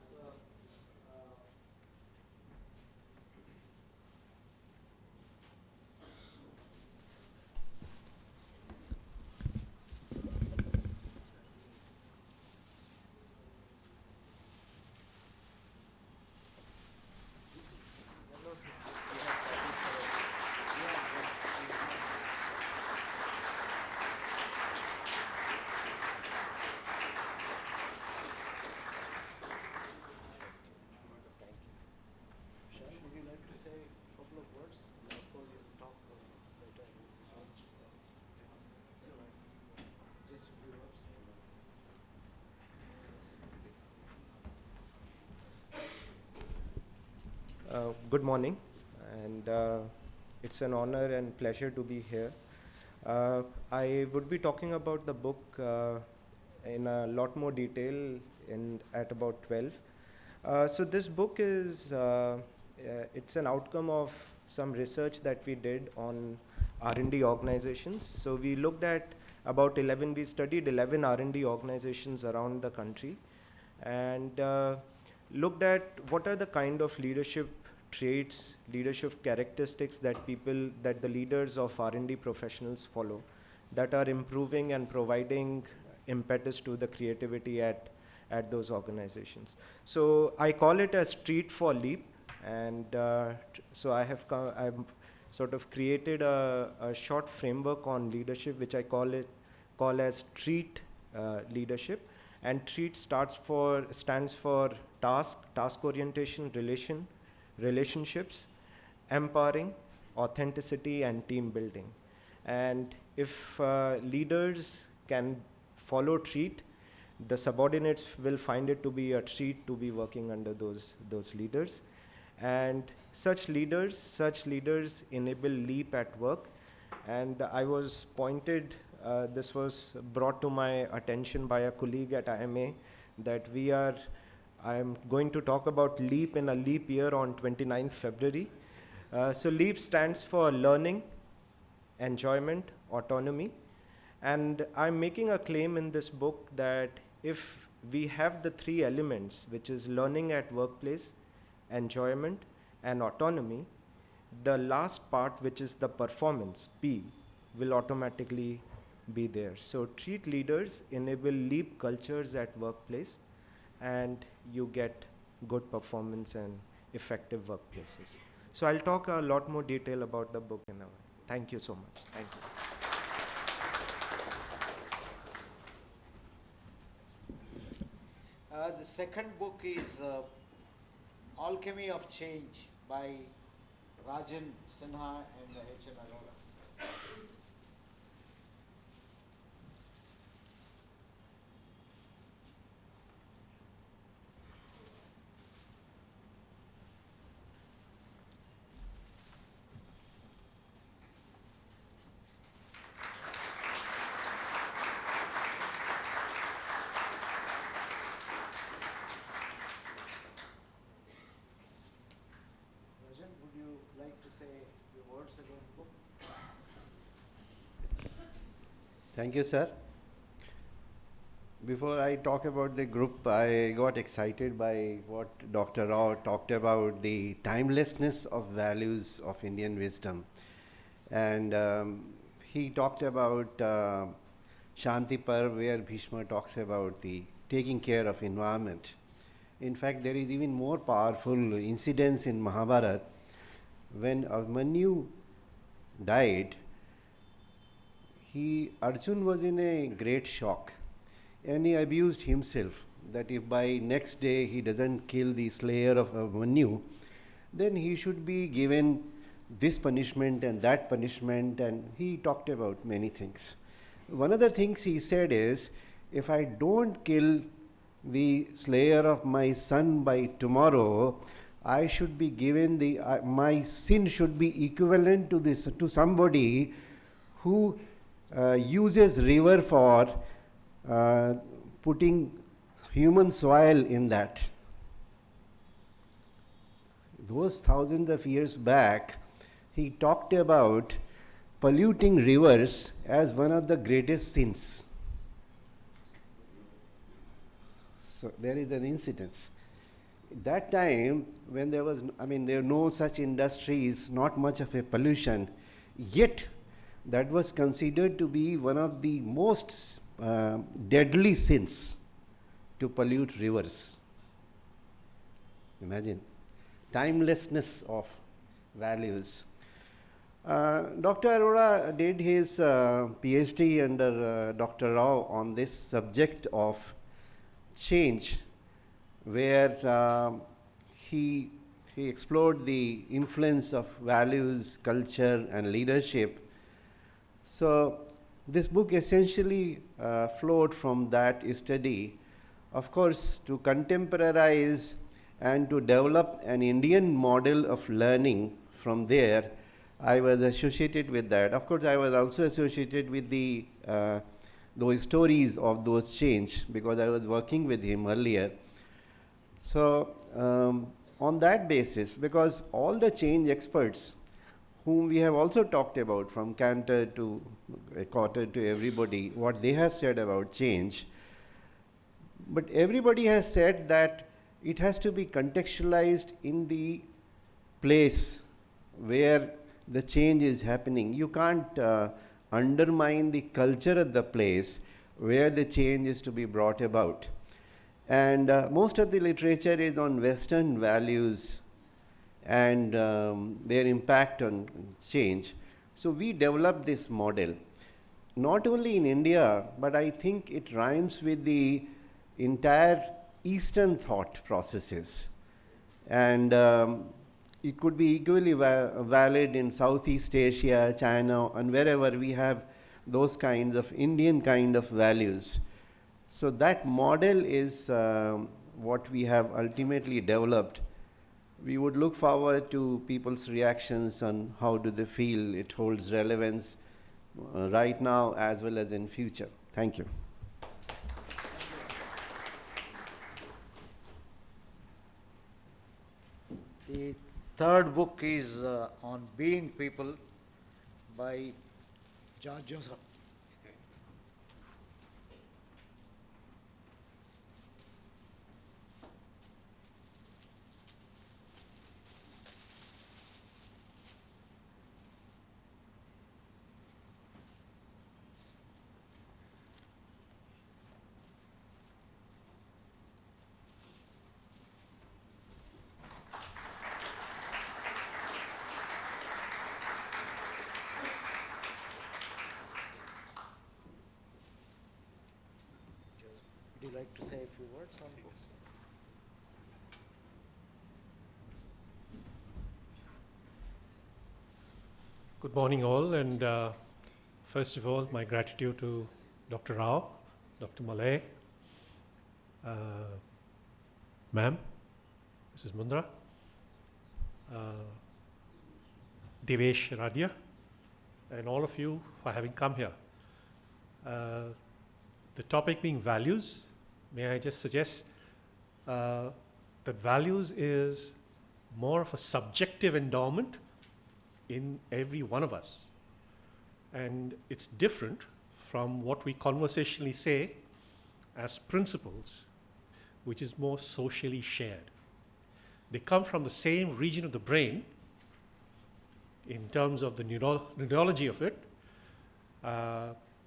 Say a couple of words, and of course you will talk later. So, just a few words. Good morning, and it's an honor and pleasure to be here. I would be talking about the book in a lot more detail at about 12. So this book is it's an outcome of some research that we did on R&D organizations. So we looked at we studied 11 R&D organizations around the country and looked at what are the kind of leadership traits, leadership characteristics that the leaders of R&D professionals follow that are improving and providing impetus to the creativity at those organizations. So I call it as Treat for Leap, and so I've sort of created a short framework on leadership, which I call as Treat leadership. And Treat stands for task orientation, relationships, empowering, authenticity, and team building. And if leaders can follow Treat, the subordinates will find it to be a treat to be working under those leaders. And such leaders enable leap at work. And I was pointed, this was brought to my attention by a colleague at IMA, that I'm going to talk about leap in a leap year on 29th February. So LEAP stands for learning, enjoyment, autonomy. And I'm making a claim in this book that if we have the three elements, which is learning at workplace, enjoyment, and autonomy, the last part, which is the performance, P, will automatically be there. So treat leaders enable leap cultures at workplace, and you get good performance and effective workplaces. So I'll talk a lot more detail about the book in a while. Thank you so much. Thank you. The second book is Alchemy of Change by Rajan Sinha and H.N. Arora. Rajan, would you like to say a few words about the book? Thank you, sir. Before I talk about the group, I got excited by what Dr. Rao talked about, the timelessness of values of Indian wisdom. And he talked about Shanti Parv, where Bhishma talks about the taking care of environment. In fact, there is even more powerful incidents in Mahabharata. When Abhimanyu died, Arjun was in a great shock, and he abused himself that if by next day he doesn't kill the slayer of Abhimanyu, then he should be given this punishment and that punishment, and he talked about many things. One of the things he said is, if I don't kill the slayer of my son by tomorrow, I should be given my sin should be equivalent to somebody who uses river for putting human soil in that. Those thousands of years back, he talked about polluting rivers as one of the greatest sins. So there is an incidence. At that time, when there were no such industries, not much of a pollution, yet that was considered to be one of the most deadly sins, to pollute rivers. Imagine, timelessness of values. Dr. Arora did his PhD under Dr. Rao on this subject of change, where he explored the influence of values, culture, and leadership. So this book essentially flowed from that study. Of course, to contemporize and to develop an Indian model of learning from there, I was associated with that. Of course, I was also associated with those stories of those change, because I was working with him earlier. So on that basis, because all the change experts whom we have also talked about, from Cantor to Cotter to everybody, what they have said about change. But everybody has said that it has to be contextualized in the place where the change is happening. You can't undermine the culture of the place where the change is to be brought about. And most of the literature is on Western values and their impact on change. So we developed this model, not only in India, but I think it rhymes with the entire Eastern thought processes. And it could be equally valid in Southeast Asia, China, and wherever we have those kinds of Indian kind of values. So that model is what we have ultimately developed. We would look forward to people's reactions on how do they feel it holds relevance right now as well as in future. Thank you. The third book is on Being People by George Joseph. Would you like to say a few words on books? Good morning, all, and first of all, my gratitude to Dr. Rao, Dr. Malay, ma'am, Mrs. Mundra, Devesh Radhya, and all of you for having come here. The topic being values, may I just suggest that values is more of a subjective endowment in every one of us. And it's different from what we conversationally say as principles, which is more socially shared. They come from the same region of the brain in terms of the neurology of it,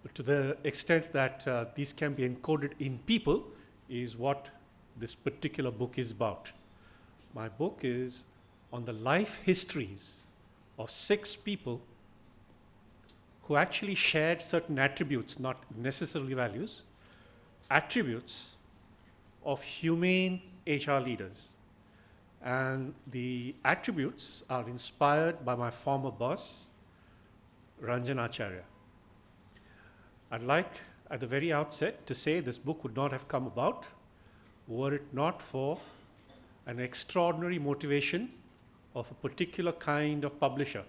but to the extent that these can be encoded in people is what this particular book is about. My book is on the life histories of 6 people who actually shared certain attributes, not necessarily values, attributes of humane HR leaders. And the attributes are inspired by my former boss, Ranjan Acharya. I'd like, at the very outset, to say this book would not have come about were it not for an extraordinary motivation of a particular kind of publisher.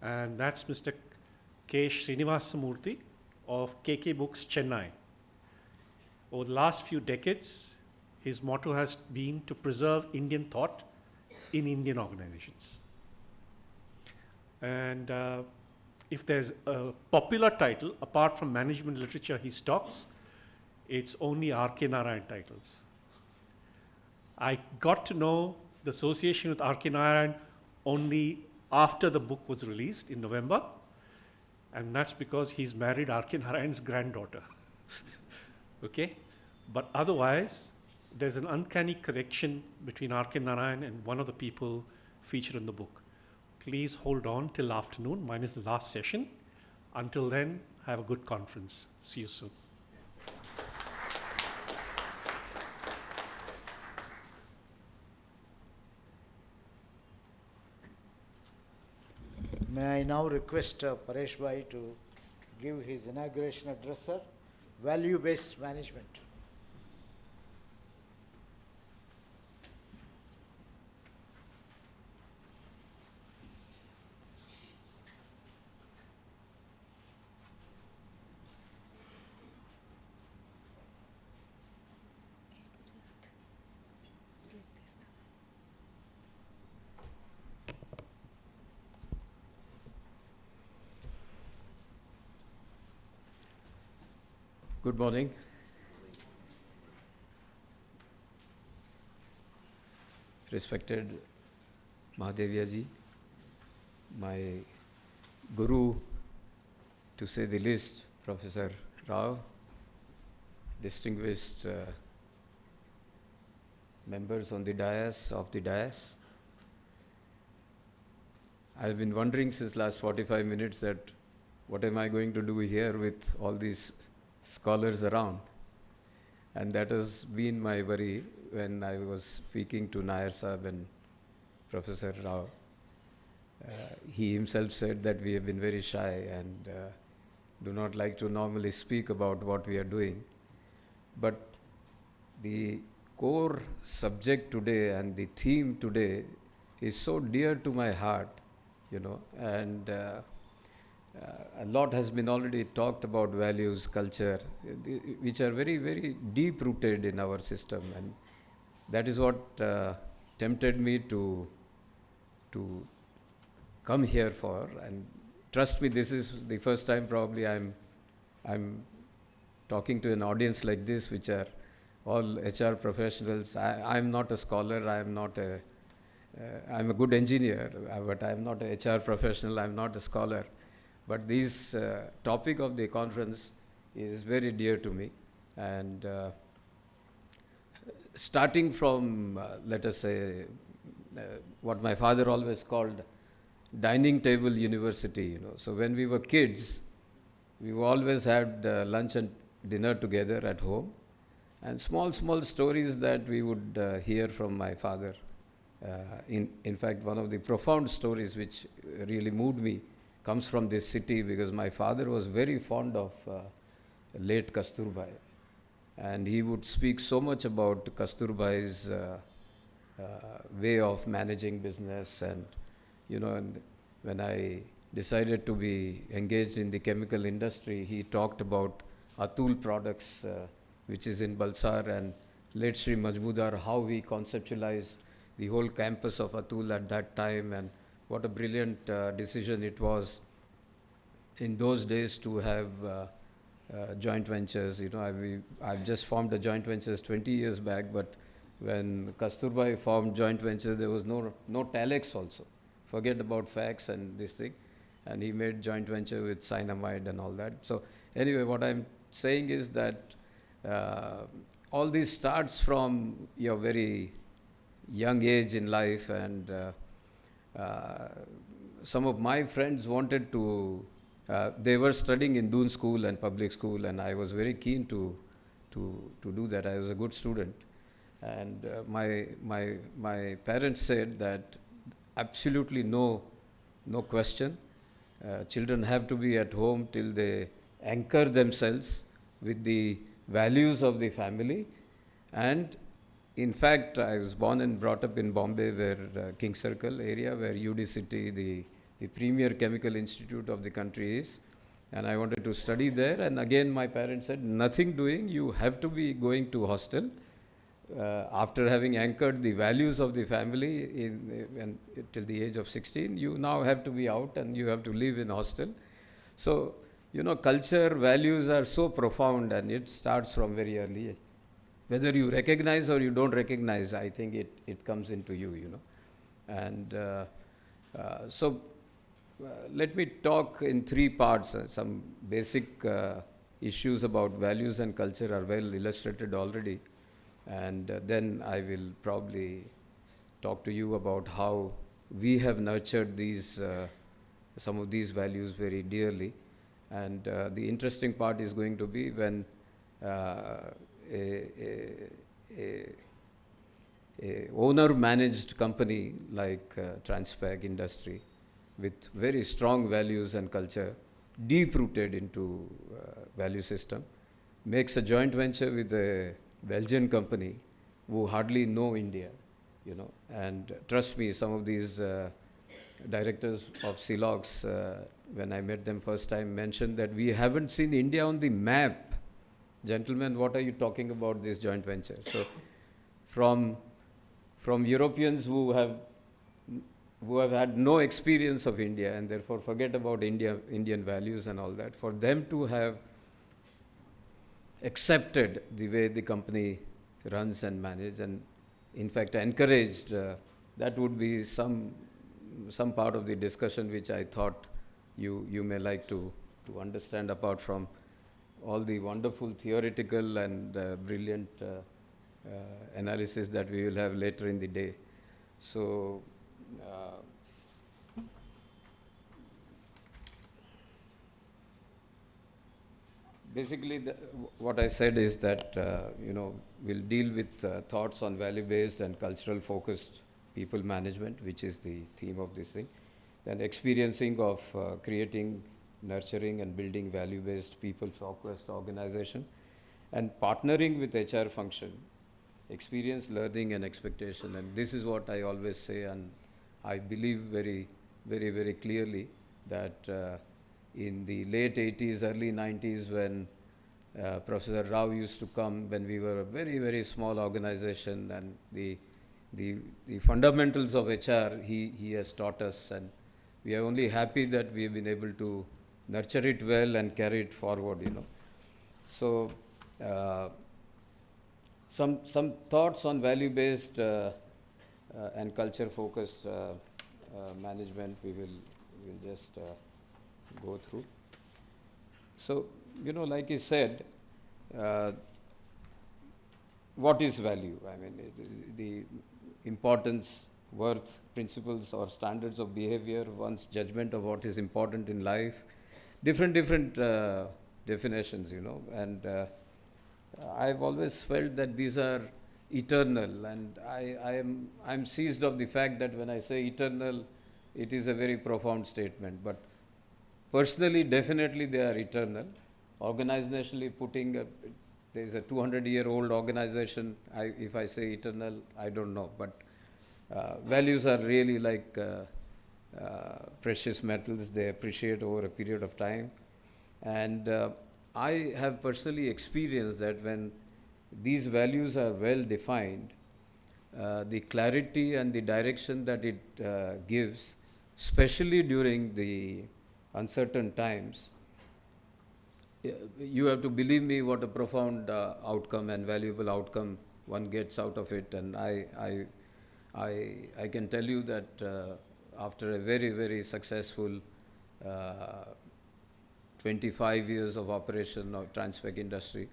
And that's Mr. K. Srinivasamurthy of KK Books, Chennai. Over the last few decades, his motto has been to preserve Indian thought in Indian organizations. And if there's a popular title, apart from management literature he stocks, it's only R.K. Narayan titles. I got to know the association with R.K. Narayan only after the book was released in November, and that's because he's married R.K. Narayan's granddaughter. Okay? But otherwise, there's an uncanny connection between R.K. Narayan and one of the people featured in the book. Please hold on till afternoon. Mine is the last session. Until then, have a good conference. See you soon. May I now request Paresh Bhai to give his inauguration address, sir? Value-based management. Good morning. Respected Mahadevya ji, my guru, to say the least, Professor Rao, distinguished members on the dais, I've been wondering since last 45 minutes that what am I going to do here with all these scholars around? And that has been my worry when I was speaking to Nair Saab and Professor Rao. He himself said that we have been very shy and do not like to normally speak about what we are doing. But the core subject today and the theme today is so dear to my heart, and a lot has been already talked about values, culture, which are very, very deep rooted in our system, and that is what tempted me to come here for. And trust me, this is the first time probably I'm talking to an audience like this, which are all HR professionals. I'm not a scholar. I'm a good engineer, but I'm not a HR professional. I'm not a scholar. But this topic of the conference is very dear to me. And starting from, let us say, what my father always called dining table university, So when we were kids, we always had lunch and dinner together at home. And small stories that we would hear from my father. In fact, one of the profound stories which really moved me comes from this city, because my father was very fond of late Kasturbai. And he would speak so much about Kasturbai's way of managing business. And, and when I decided to be engaged in the chemical industry, he talked about Atul products, which is in Balsar, and late Sri Majmudar, how he conceptualized the whole campus of Atul at that time, and what a brilliant decision it was in those days to have joint ventures. I've just formed a joint ventures 20 years back, but when Kasturbai formed joint ventures, there was no Telex also. Forget about fax and this thing. And he made joint venture with Cyanamide and all that. So anyway, what I'm saying is that all this starts from your very young age in life, and some of my friends wanted to, they were studying in Doon School and public school, and I was very keen to do that. I was a good student. And my parents said that absolutely no question. Children have to be at home till they anchor themselves with the values of the family. And in fact, I was born and brought up in Bombay, where King Circle area, where UD-City, the premier chemical institute of the country is. And I wanted to study there. And again, my parents said, nothing doing, you have to be going to hostel. After having anchored the values of the family till the age of 16, you now have to be out and you have to live in hostel. So, culture, values are so profound, and it starts from very early. Whether you recognize or you don't recognize, I think it comes into you, And so let me talk in three parts. Some basic issues about values and culture are well illustrated already. And then I will probably talk to you about how we have nurtured some of these values very dearly. And the interesting part is going to be when a owner-managed company like Transpag Industry, with very strong values and culture, deep-rooted into value system, makes a joint venture with a Belgian company who hardly know India, And trust me, some of these directors of Silox, when I met them first time, mentioned that we haven't seen India on the map. Gentlemen, what are you talking about this joint venture? So from Europeans who have had no experience of India and therefore forget about Indian values and all that, for them to have accepted the way the company runs and manages, and in fact encouraged. That would be some part of the discussion which I thought you may like to understand, apart from all the wonderful theoretical and brilliant analysis that we will have later in the day. So basically, what I said is that we'll deal with thoughts on value-based and cultural-focused people management, which is the theme of this thing. Then experiencing of creating, nurturing, and building value-based, people-focused organization, and partnering with HR function, experience, learning, and expectation. And this is what I always say, and I believe very, very, very clearly that in the late 80s, early 90s, when Professor Rao used to come, when we were a very, very small organization, and the fundamentals of HR he has taught us, and we are only happy that we have been able to nurture it well and carry it forward, So some thoughts on value-based and culture-focused management we'll just go through. So, like he said, what is value? I mean, the importance, worth, principles or standards of behavior, one's judgment of what is important in life, different definitions, and I've always felt that these are eternal, and I'm seized of the fact that when I say eternal, it is a very profound statement, but personally, definitely they are eternal. Organizationally there is a 200-year-old organization. If I say eternal, I don't know, but values are really like precious metals. They appreciate over a period of time. And I have personally experienced that when these values are well defined, the clarity and the direction that it gives, especially during the uncertain times, you have to believe me what a profound outcome and valuable outcome one gets out of it. And I can tell you that after a very, very successful 25 years of operation of Transpec industry,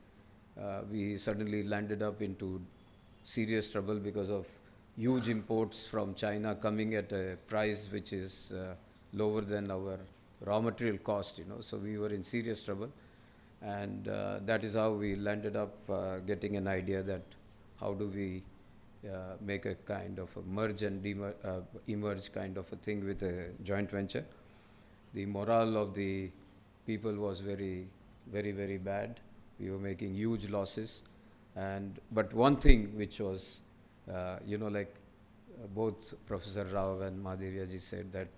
we suddenly landed up into serious trouble because of huge imports from China coming at a price which is lower than our raw material cost, So we were in serious trouble, and that is how we landed up getting an idea that how do we make a kind of a merge and emerge kind of a thing with a joint venture. The morale of the people was very, very, very bad. We were making huge losses, but one thing which was, both Professor Rao and Madhavya ji said that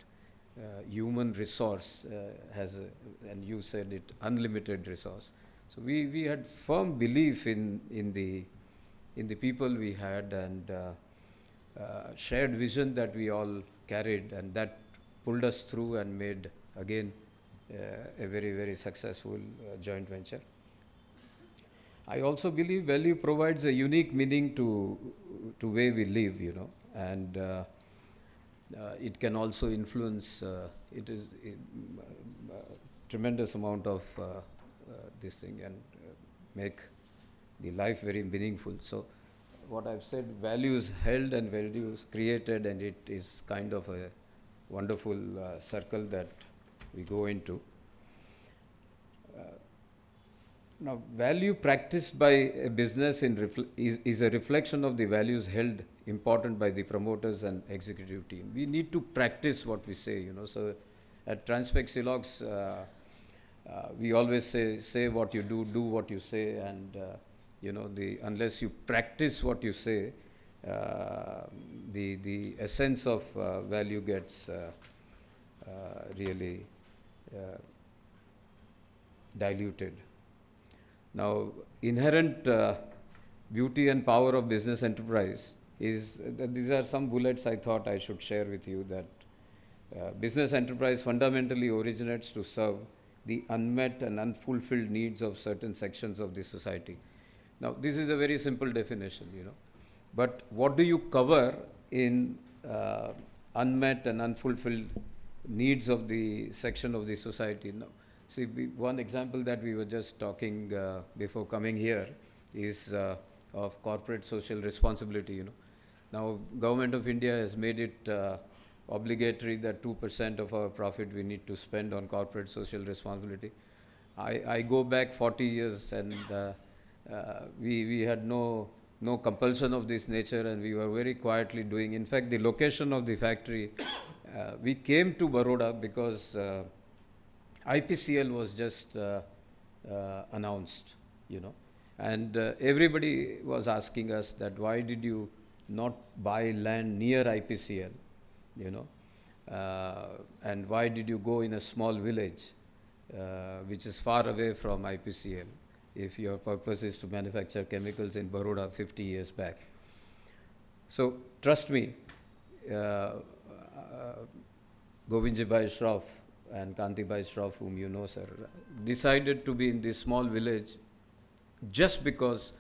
human resource has, and you said it, unlimited resource. So we had firm belief in the people we had, and shared vision that we all carried, and that pulled us through and made again a very, very successful joint venture. I also believe value provides a unique meaning to way we live, and it can also influence, it is a tremendous amount of this thing, and make the life very meaningful. So what I've said, values held and values created, and it is kind of a wonderful circle that we go into. Now, value practiced by a business is a reflection of the values held important by the promoters and executive team. We need to practice what we say, So at Transpec Silox, we always say what you do what you say, and unless you practice what you say, the essence of value gets really diluted. Now, inherent beauty and power of business enterprise is that these are some bullets I thought I should share with you, that business enterprise fundamentally originates to serve the unmet and unfulfilled needs of certain sections of the society. Now, this is a very simple definition, but what do you cover in unmet and unfulfilled needs of the section of the society? Now, see, one example that we were just talking before coming here is of corporate social responsibility. Now, Government of India has made it obligatory that 2% of our profit we need to spend on corporate social responsibility. I go back 40 years and we had no compulsion of this nature, and we were very quietly doing. In fact, the location of the factory, we came to Baroda because IPCL was just announced, and everybody was asking us that why did you not buy land near IPCL, and why did you go in a small village which is far away from IPCL if your purpose is to manufacture chemicals in Baroda 50 years back. So trust me, Govindji Bhai Shroff and Kanti Bhai Shroff, whom you know, sir, decided to be in this small village just because,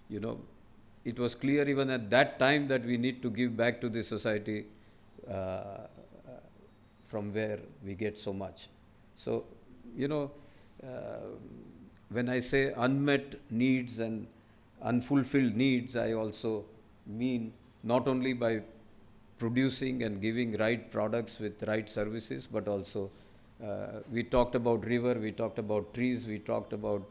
it was clear even at that time that we need to give back to the society from where we get so much. So, when I say unmet needs and unfulfilled needs, I also mean not only by producing and giving right products with right services, but also we talked about river, we talked about trees, we talked about,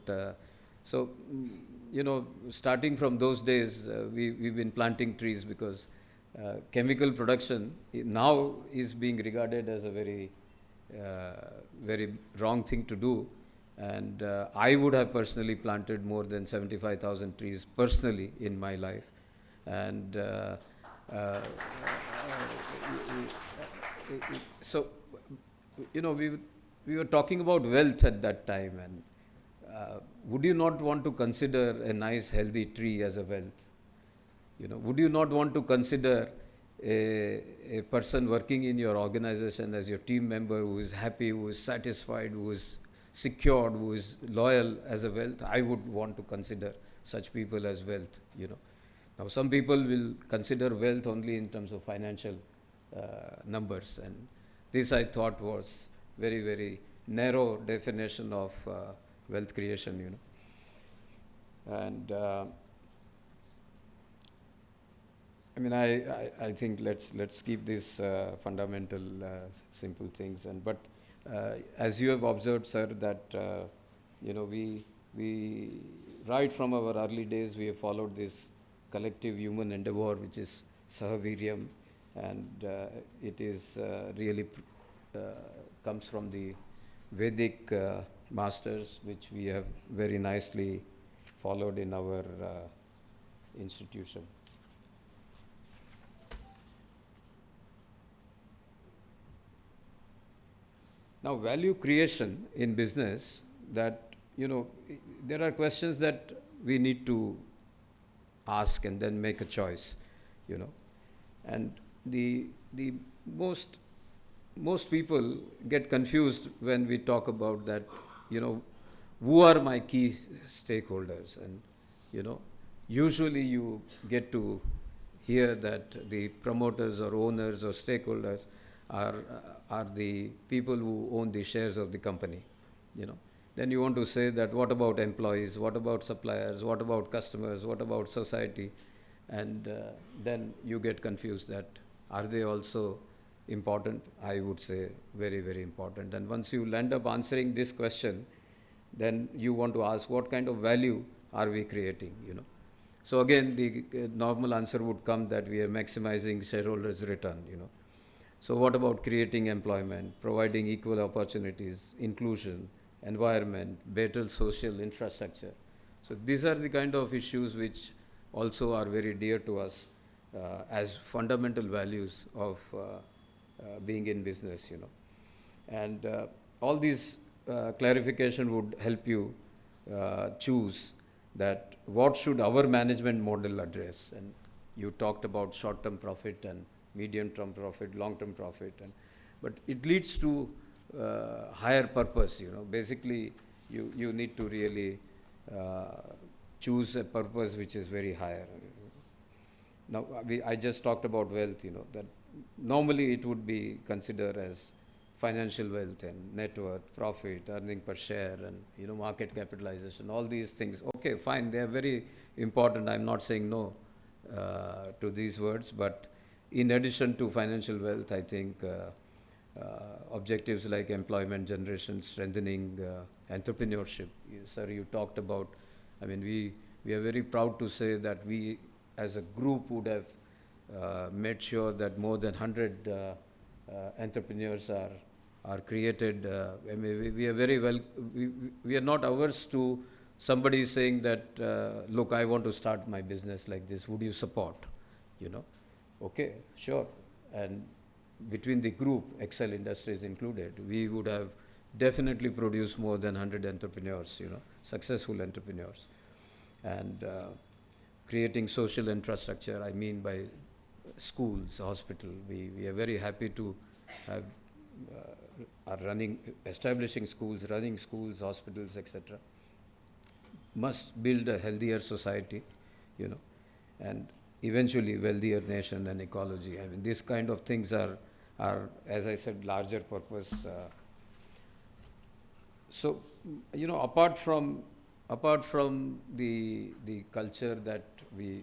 starting from those days, we've been planting trees because chemical production now is being regarded as a very, very wrong thing to do. And I would have personally planted more than 75,000 trees personally in my life. And so, we were talking about wealth at that time, and would you not want to consider a nice healthy tree as a wealth? Would you not want to consider a person working in your organization as your team member who is happy, who is satisfied, who is secured, who is loyal as a wealth? I would want to consider such people as wealth, Now, some people will consider wealth only in terms of financial numbers, and this I thought was very, very narrow definition of wealth creation, And I think let's keep these fundamental, simple things. But as you have observed, sir, that we right from our early days we have followed this collective human endeavor, which is Sahaviryam, and it is really comes from the Vedic masters, which we have very nicely followed in our institution. Now, value creation in business, that, there are questions that we need to ask and then make a choice, And the most people get confused when we talk about that, who are my key stakeholders? And, usually you get to hear that the promoters or owners or stakeholders are the people who own the shares of the company, Then you want to say that what about employees, what about suppliers, what about customers, what about society? And then you get confused that are they also important? I would say very, very important. And once you end up answering this question, then you want to ask what kind of value are we creating, So again, the normal answer would come that we are maximizing shareholders' return, So what about creating employment, providing equal opportunities, inclusion, environment, better social infrastructure? So these are the kind of issues which also are very dear to us as fundamental values of being in business, And all these clarification would help you choose that what should our management model address. And you talked about short-term profit and medium-term profit, long-term profit, but it leads to higher purpose, you know. Basically, you need to really choose a purpose which is very higher. Now, I just talked about wealth, you know, that normally it would be considered as financial wealth and net worth, profit, earning per share, and, you know, market capitalization, all these things. Okay, fine, they are very important. I'm not saying no to these words, but in addition to financial wealth, I think objectives like employment generation, strengthening entrepreneurship. Sir, you talked about, I mean, we are very proud to say that we as a group would have made sure that more than 100 entrepreneurs are created. I mean, we are very well, we are not averse to somebody saying that, look, I want to start my business like this, would you support, you know? Okay, sure. And between the group, Excel Industries included, we would have definitely produced more than 100 entrepreneurs, you know, successful entrepreneurs. And creating social infrastructure, I mean by schools, hospital. We are very happy to have, are running, establishing schools, running schools, hospitals, etc. Must build a healthier society, you know, and eventually wealthier nation and ecology. I mean, these kind of things are as I said, larger purpose. So, you know, apart from the culture that we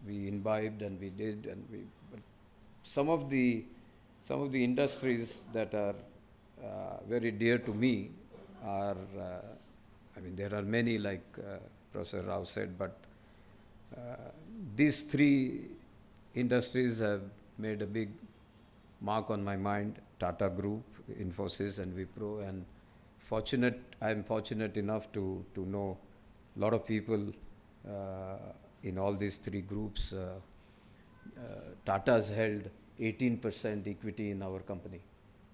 imbibed and we did, and but some of the industries that are very dear to me are, I mean, there are many, like Professor Rao said, but these three industries have made a big mark on my mind: Tata Group, Infosys, and Wipro. And I am fortunate enough to know a lot of people in all these three groups. Tata's held 18% equity in our company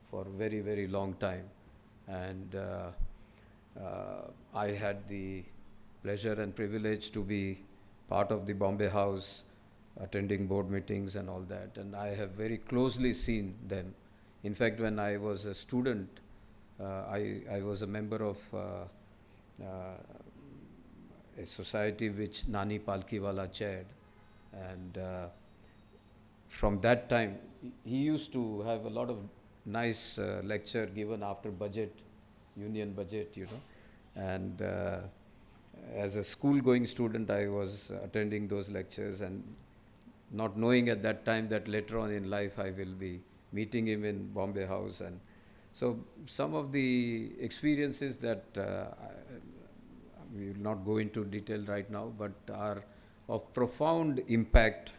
for a very, very long time. And I had the pleasure and privilege to be part of the Bombay House, attending board meetings and all that. And I have very closely seen them. In fact, when I was a student, I was a member of a society which Nani Palkiwala chaired. And from that time, he used to have a lot of nice lecture given after budget, union budget, you know. And as a school-going student, I was attending those lectures and not knowing at that time that later on in life I will be meeting him in Bombay House. And so some of the experiences that we will not go into detail right now, but are of profound impact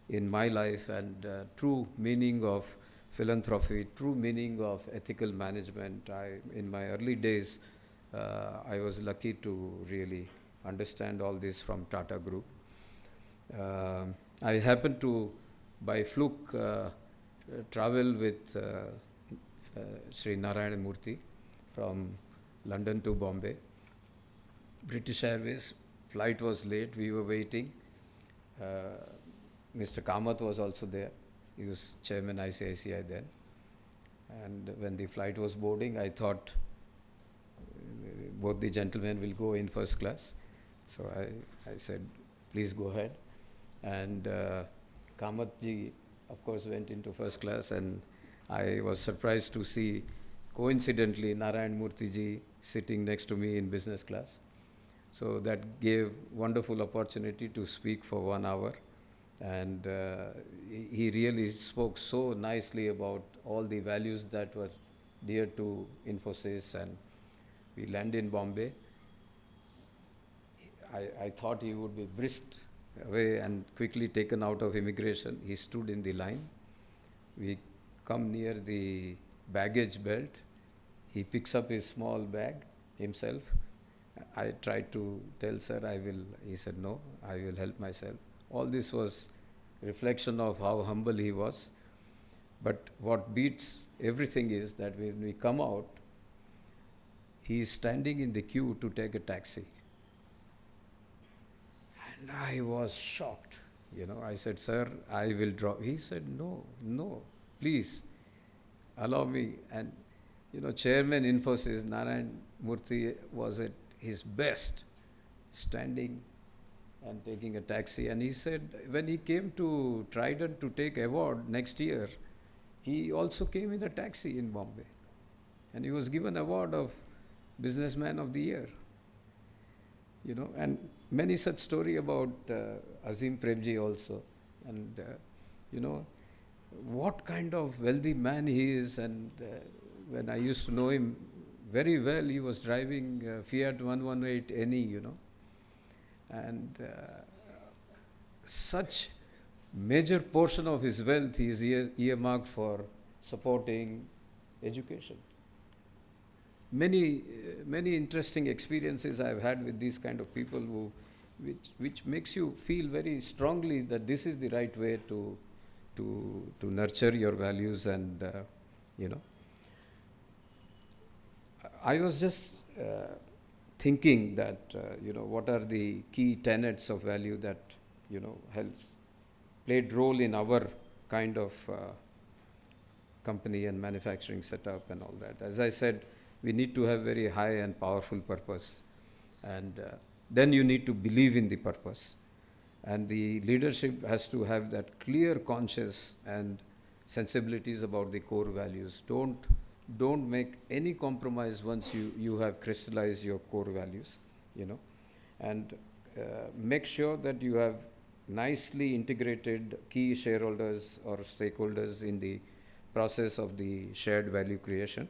in my life, and true meaning of philanthropy, true meaning of ethical management. In my early days, I was lucky to really understand all this from Tata Group. I happened to, by fluke, travel with Sri Narayana Murthy from London to Bombay. British Airways, flight was late, we were waiting. Mr. Kamath was also there. He was chairman ICICI then. And when the flight was boarding, I thought both the gentlemen will go in first class. So I said, please go ahead. And Kamath ji, of course, went into first class, and I was surprised to see, coincidentally, Narayan Murthy ji sitting next to me in business class. So that gave wonderful opportunity to speak for 1 hour. And he really spoke so nicely about all the values that were dear to Infosys. And we landed in Bombay. I thought he would be brisked away and quickly taken out of immigration. He stood in the line. We come near the baggage belt. He picks up his small bag himself. I tried to tell, sir, I will. He said, no, I will help myself. All this was reflection of how humble he was. But what beats everything is that when we come out, he is standing in the queue to take a taxi. And I was shocked. You know, I said, sir, I will drop. He said, no, please, allow me. And Chairman Infosys, Narayan Murthy, was at his best, standing and taking a taxi. And he said when he came to Trident to take award next year, he also came in a taxi in Bombay. And he was given award of Businessman of the Year. And many such story about Azim Premji also. And, what kind of wealthy man he is. And when I used to know him very well, he was driving Fiat 118 NE, And such major portion of his wealth is earmarked for supporting education. Many interesting experiences I've had with these kind of people which makes you feel very strongly that this is the right way to nurture your values. And I was just thinking that what are the key tenets of value that has played role in our kind of company and manufacturing setup and all that. As I said, we need to have very high and powerful purpose, and then you need to believe in the purpose, and the leadership has to have that clear conscience and sensibilities about the core values. Don't make any compromise once you have crystallized your core values, and make sure that you have nicely integrated key shareholders or stakeholders in the process of the shared value creation.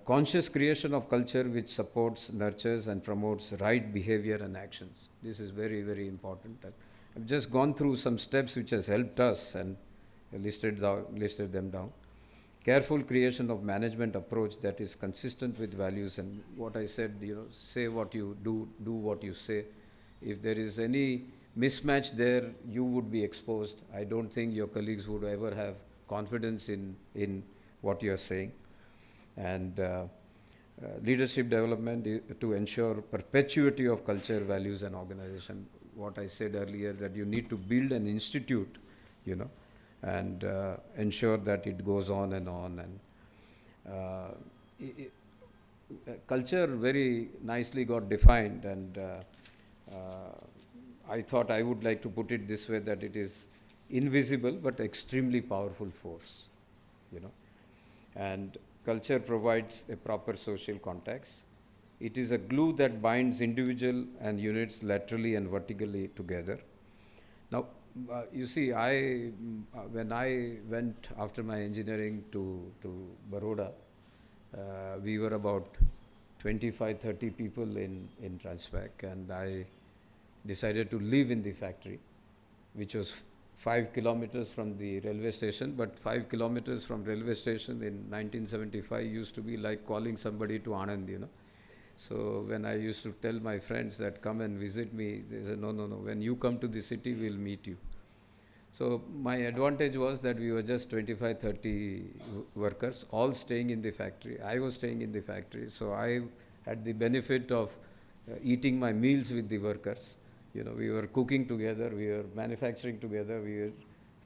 Conscious creation of culture which supports, nurtures and promotes right behavior and actions. This is very, very important. I've just gone through some steps which has helped us and listed them down. Careful creation of management approach that is consistent with values, and what I said, say what you do what you say. If there is any mismatch there, you would be exposed. I don't think your colleagues would ever have confidence in what you are saying. And leadership development to ensure perpetuity of culture, values and organization. What I said earlier, that you need to build an institute, and ensure that it goes on and on. And culture very nicely got defined, and I thought I would like to put it this way, that it is invisible but extremely powerful force, and culture provides a proper social context. It is a glue that binds individual and units laterally and vertically together. Now, you see, when I went after my engineering to Baroda, we were about 25-30 people in Transpac, and I decided to live in the factory, which was 5 kilometers from the railway station. But 5 kilometers from railway station in 1975 used to be like calling somebody to Anand, So when I used to tell my friends that come and visit me, they said, no, when you come to the city, we'll meet you. So my advantage was that we were just 25-30 workers, all staying in the factory. I was staying in the factory, so I had the benefit of eating my meals with the workers. We were cooking together, we were manufacturing together, we were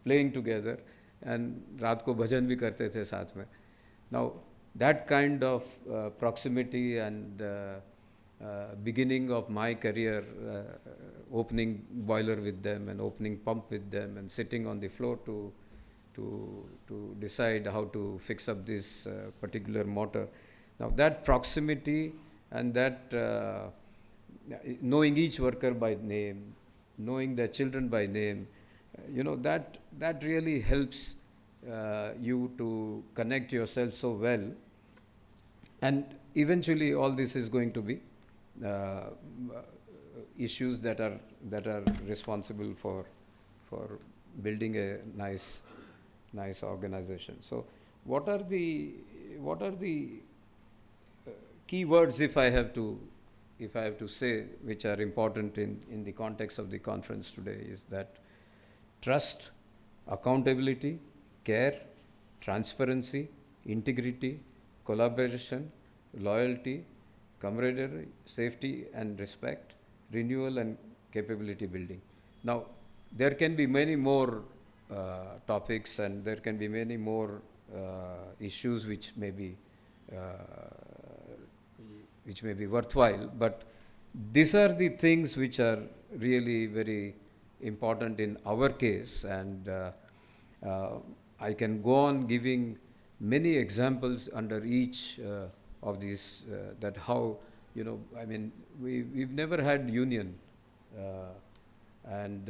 playing together, and raat ko bhajan bhi karte the saath mein. Now, that kind of proximity and beginning of my career, opening boiler with them and opening pump with them and sitting on the floor to decide how to fix up this particular motor. Now, that proximity and that knowing each worker by name, knowing their children by name, that really helps you to connect yourself so well. And eventually all this is going to be issuissues that are responsible for building a nice organization. So what are the key words, if I have to say, which are important in the context of the conference today, is that trust, accountability, care, transparency, integrity, collaboration, loyalty, camaraderie, safety and respect, renewal and capability building. Now, there can be many more topics and there can be many more issues which may be uh, which may be worthwhile, but these are the things which are really very important in our case, and I can go on giving many examples under each of these, that how, I mean, we've never had union, and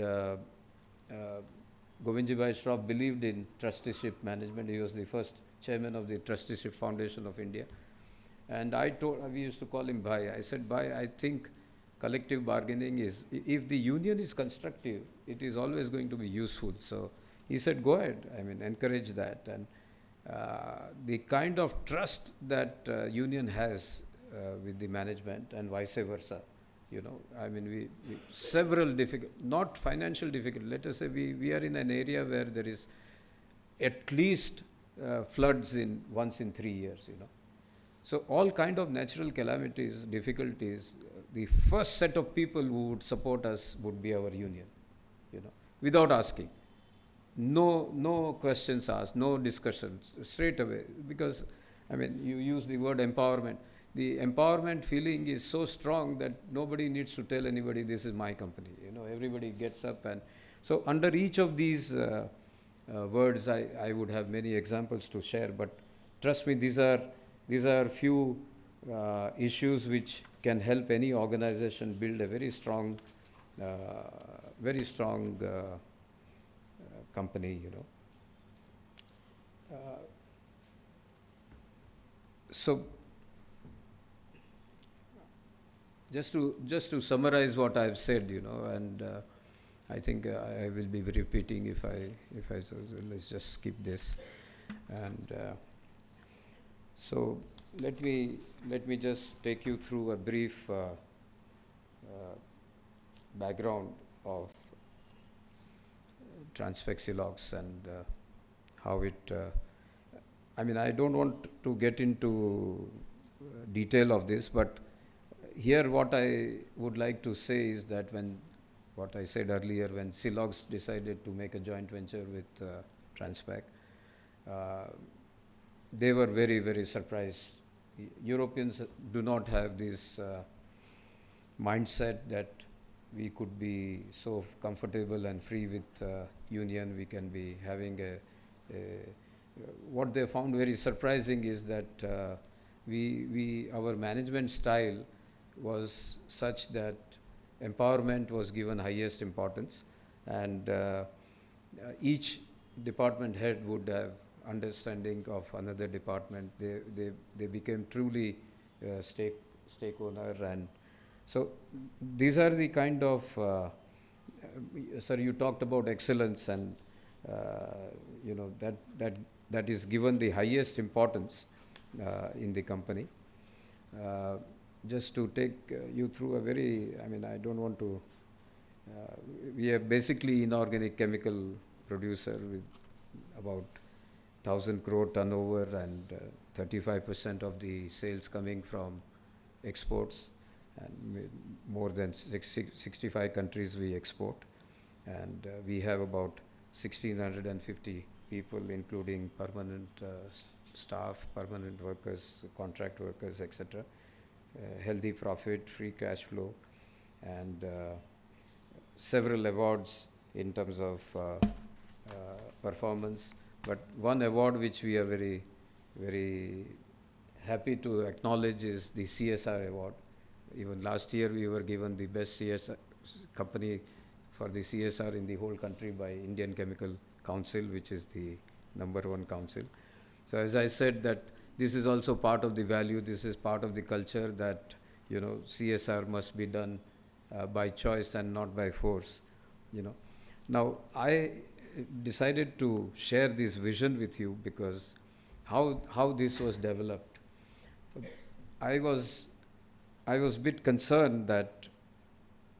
Govindji Bhai Shroff believed in trusteeship management. He was the first chairman of the Trusteeship Foundation of India. And we used to call him Bhai. I said, Bhai, I think collective bargaining is, if the union is constructive, it is always going to be useful. So he said, go ahead, I mean, encourage that. And the kind of trust that union has with the management and vice versa, I mean, we several difficult, not financial difficulty, let us say we are in an area where there is at least floods once in 3 years, So all kind of natural calamities, difficulties, the first set of people who would support us would be our union, without asking. No questions asked, no discussions, straight away. Because, I mean, you use the word empowerment. The empowerment feeling is so strong that nobody needs to tell anybody, this is my company. Everybody gets up. And so under each of these words, I would have many examples to share. But trust me, these are few issues which can help any organization build a very strong company, So just to summarize what I've said, and I think I will be repeating if I so let's just skip this. And so let me just take you through a brief background of Transpexilox and how it. I mean, I don't want to get into detail of this, but here what I would like to say is that what I said earlier, when Silox decided to make a joint venture with Transpec, they were very, very surprised. Europeans do not have this mindset that we could be so comfortable and free with union. We can be having what they found very surprising is that our management style was such that empowerment was given highest importance, and each department head would have understanding of another department. They became truly stake owner, and so these are the kind of sir, you talked about excellence, and that is given the highest importance in the company. Just to take you through I don't want to, we are basically inorganic chemical producer with about 1,000 crore turnover and 35% of the sales coming from exports, and more than 65 countries we export, and we have about 1,650 people, including permanent staff, permanent workers, contract workers, etc. Healthy profit, free cash flow, and several awards in terms of performance. But one award which we are very, very happy to acknowledge is the CSR Award. Even last year we were given the best CSR company for the CSR in the whole country by Indian Chemical Council, which is the #1 council. So as I said, that this is also part of the value, this is part of the culture, that CSR must be done by choice and not by force. Now I decided to share this vision with you because how this was developed. I was a bit concerned that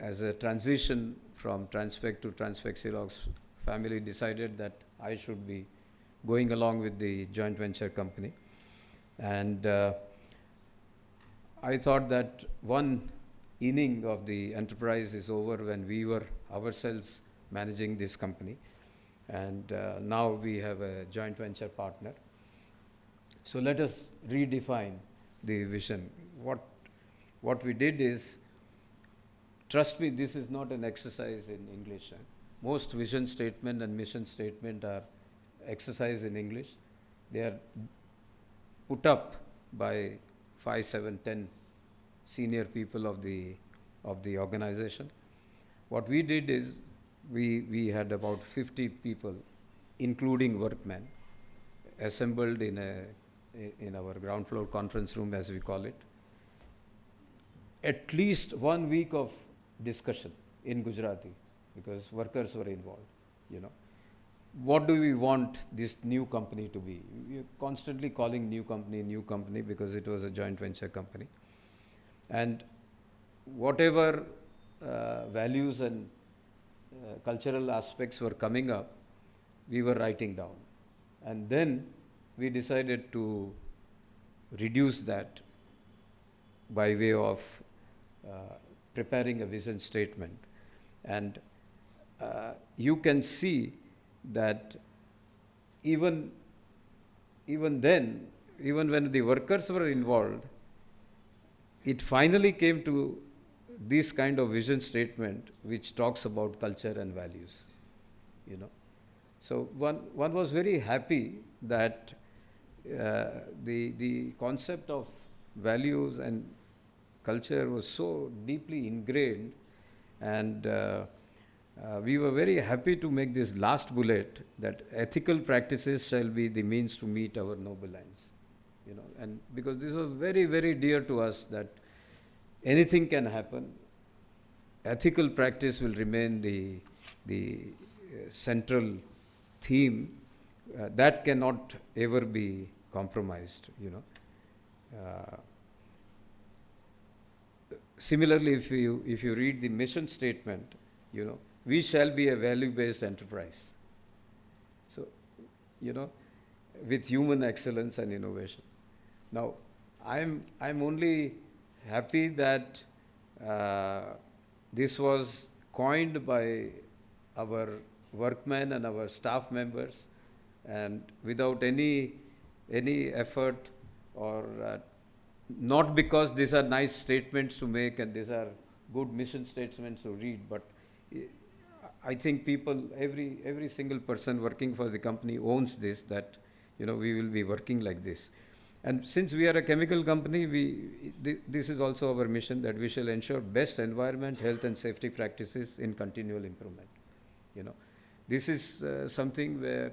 as a transition from Transpec to Transpexilox, family decided that I should be going along with the joint venture company. And I thought that one inning of the enterprise is over when we were ourselves managing this company. And now we have a joint venture partner. So let us redefine the vision. What we did is, trust me, this is not an exercise in English. Most vision statement and mission statement are exercise in English. They are put up by 5, 7, 10 senior people of the organization. What we did is, we had about 50 people, including workmen, assembled in our ground floor conference room, as we call it. At least 1 week of discussion in Gujarati, because workers were involved, What do we want this new company to be? We are constantly calling new company, because it was a joint venture company. And whatever values and cultural aspects were coming up, we were writing down. And then we decided to reduce that by way of preparing a vision statement. And you can see that even then, even when the workers were involved, it finally came to this kind of vision statement which talks about culture and values. So one was very happy that the concept of values and culture was so deeply ingrained, and we were very happy to make this last bullet, that ethical practices shall be the means to meet our noble ends. And because this was very, very dear to us, that anything can happen, ethical practice will remain the central theme. That cannot ever be compromised. Similarly, if you read the mission statement, we shall be a value-based enterprise. So, with human excellence and innovation. Now, I'm only happy that this was coined by our workmen and our staff members, and without any effort, or not because these are nice statements to make and these are good mission statements to read, but I think people, every single person working for the company owns this, that we will be working like this. And since we are a chemical company, this is also our mission, that we shall ensure best environment, health and safety practices in continual improvement. This is something where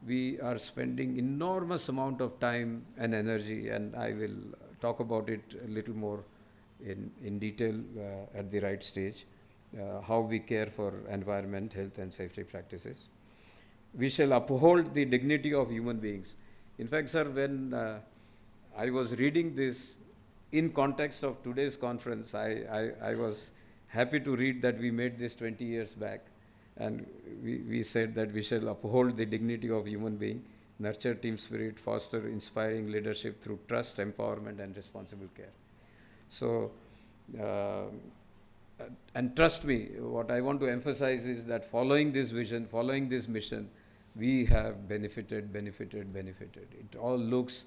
we are spending enormous amount of time and energy, and I will talk about it a little more in detail at the right stage, how we care for environment, health and safety practices. We shall uphold the dignity of human beings. In fact, sir, when I was reading this in context of today's conference, I was happy to read that we made this 20 years back, and we said that we shall uphold the dignity of human being, nurture team spirit, foster inspiring leadership through trust, empowerment and responsible care. So, and trust me, what I want to emphasize is that following this vision, following this mission, we have benefited. It all looks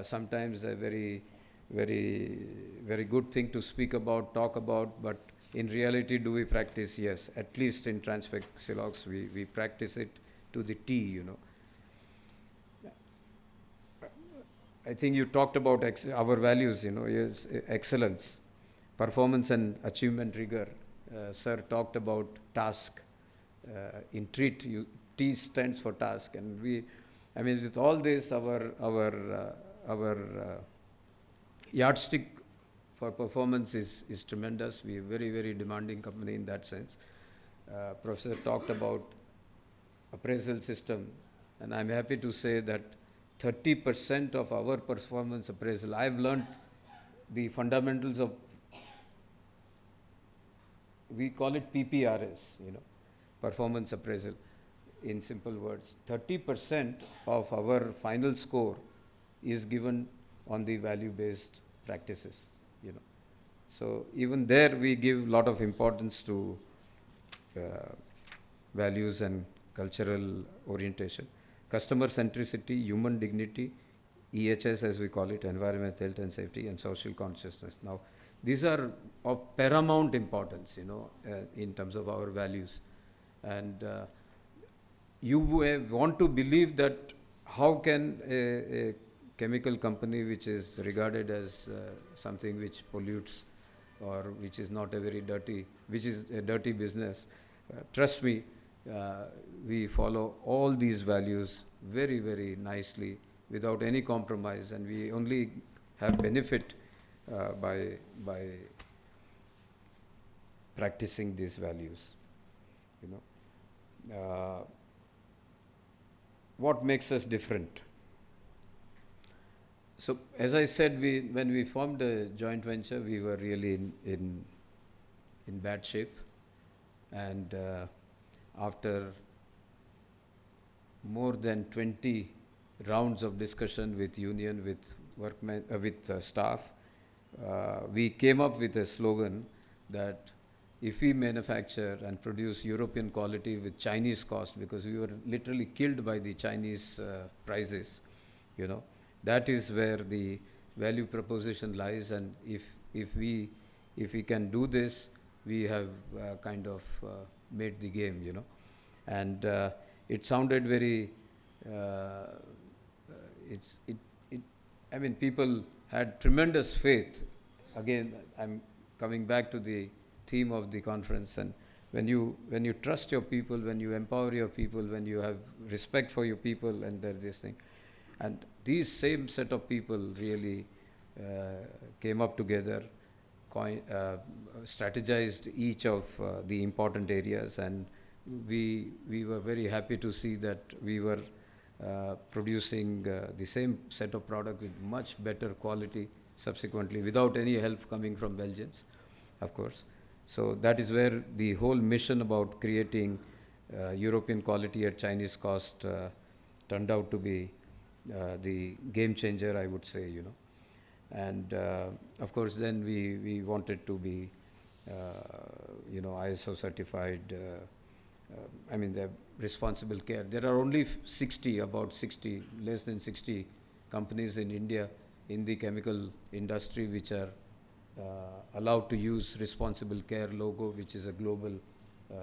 sometimes a very, very, very good thing to speak about, talk about, but in reality, do we practice? Yes, at least in Transpec Silox, we practice it to the T, I think you talked about our values, yes, excellence, performance and achievement rigor. Sir talked about task. In TREAT, T stands for task, and with all this, our yardstick for performance is tremendous. We are very, very demanding company in that sense. Professor talked about appraisal system, and I'm happy to say that 30% of our performance appraisal, I've learned the fundamentals of, we call it PPRS, performance appraisal, in simple words. 30% of our final score is given on the value-based practices, So even there we give a lot of importance to values and cultural orientation. Customer centricity, human dignity, EHS as we call it, environment, health and safety, and social consciousness. Now, these are of paramount importance, in terms of our values. And you want to believe that how can a chemical company which is regarded as something which pollutes or which is not a very dirty, which is a dirty business, trust me, we follow all these values very, very nicely without any compromise, and we only have benefit by practicing these values. What makes us different? So, as I said, when we formed a joint venture, we were really in bad shape, and after more than 20 rounds of discussion with union, with workmen, with staff, we came up with a slogan that if we manufacture and produce European quality with Chinese cost, because we were literally killed by the Chinese prices, that is where the value proposition lies. And if we can do this, we have kind of made the game, And it sounded very. I mean, people had tremendous faith. Again, I'm coming back to the theme of the conference. And when you trust your people, when you empower your people, when you have respect for your people, and there's this thing, and these same set of people really came up together, strategized each of the important areas, and we were very happy to see that we were producing the same set of product with much better quality subsequently, without any help coming from Belgians, of course. So that is where the whole mission about creating European quality at Chinese cost turned out to be the game changer, I would say, And of course, then we wanted to be, ISO certified. The responsible care. There are only about 60, less than 60 companies in India in the chemical industry which are allowed to use responsible care logo, which is a global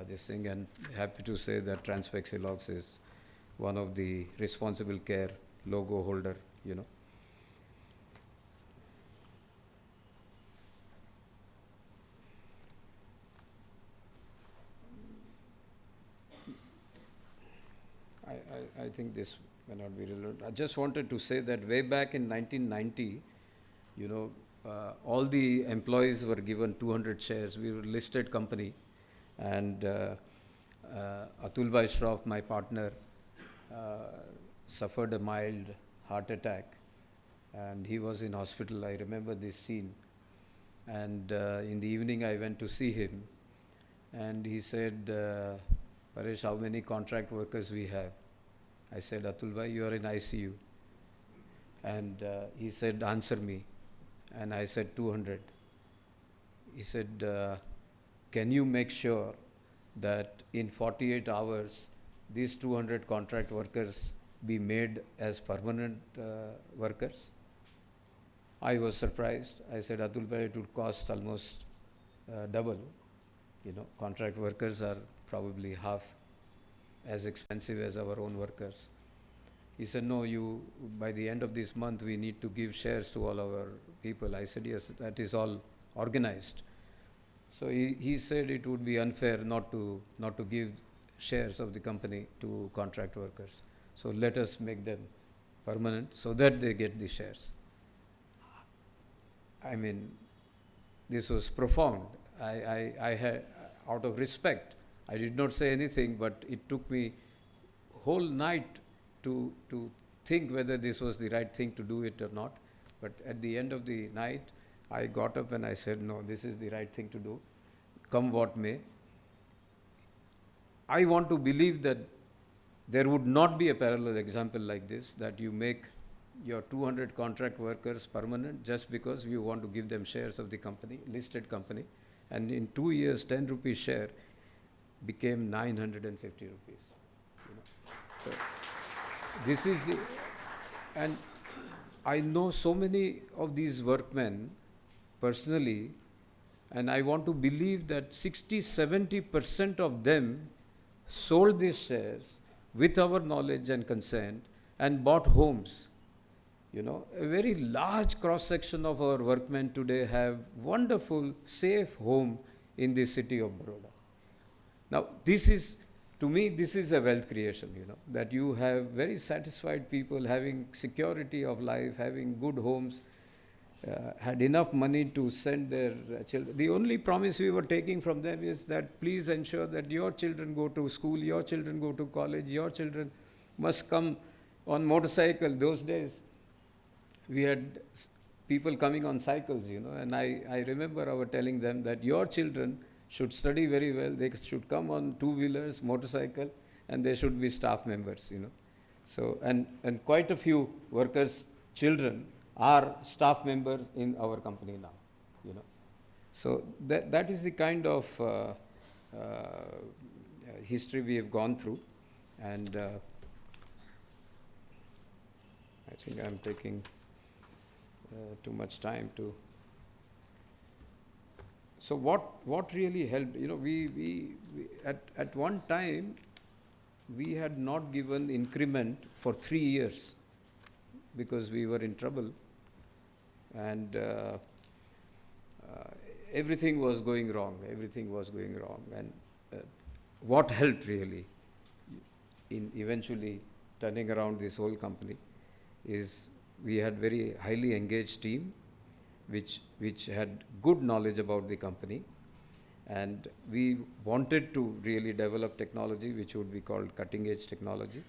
this thing. And happy to say that Transfexilox is one of the responsible care logo holder, I think this may not be relevant. I just wanted to say that way back in 1990, all the employees were given 200 shares. We were a listed company, and Atulbhai Shroff, my partner, suffered a mild heart attack, and he was in hospital. I remember this scene. And in the evening, I went to see him, and he said, Paresh, how many contract workers we have? I said, Atulbhai, you are in ICU. And he said, answer me. And I said, 200. He said, can you make sure that in 48 hours, these 200 contract workers be made as permanent workers? I was surprised. I said, Atulbhai, it would cost almost double. Contract workers are probably half as expensive as our own workers. He said, no, by the end of this month, we need to give shares to all our people. I said, yes, that is all organized. So he said it would be unfair not to give shares of the company to contract workers. So let us make them permanent so that they get the shares. I mean, this was profound. I had, out of respect, I did not say anything, but it took me whole night to think whether this was the right thing to do it or not. But at the end of the night, I got up and I said, no, this is the right thing to do, come what may. I want to believe that there would not be a parallel example like this, that you make your 200 contract workers permanent just because you want to give them shares of the company, listed company, and in 2 years, 10 rupees share became 950 rupees. So this is the, and I know so many of these workmen personally, and I want to believe that 60-70% of them sold these shares with our knowledge and consent and bought homes. You know, a very large cross-section of our workmen today have wonderful, safe home in the city of Baroda. Now, this is, to me, this is a wealth creation, you know, that you have very satisfied people having security of life, having good homes, had enough money to send their children. The only promise we were taking from them is that please ensure that your children go to school, your children go to college, your children must come on motorcycle. Those days, we had people coming on cycles, you know, and I remember our telling them that your children should study very well, they should come on two-wheelers, motorcycle, and they should be staff members, you know. So, and quite a few workers' children are staff members in our company now, you know. So that is the kind of history we have gone through, and I think I'm taking too much time to. So what really helped, you know, we at one time we had not given increment for 3 years because we were in trouble, and everything was going wrong, and what helped really in eventually turning around this whole company is we had very highly engaged team which had good knowledge about the company, and we wanted to really develop technology which would be called cutting edge technology.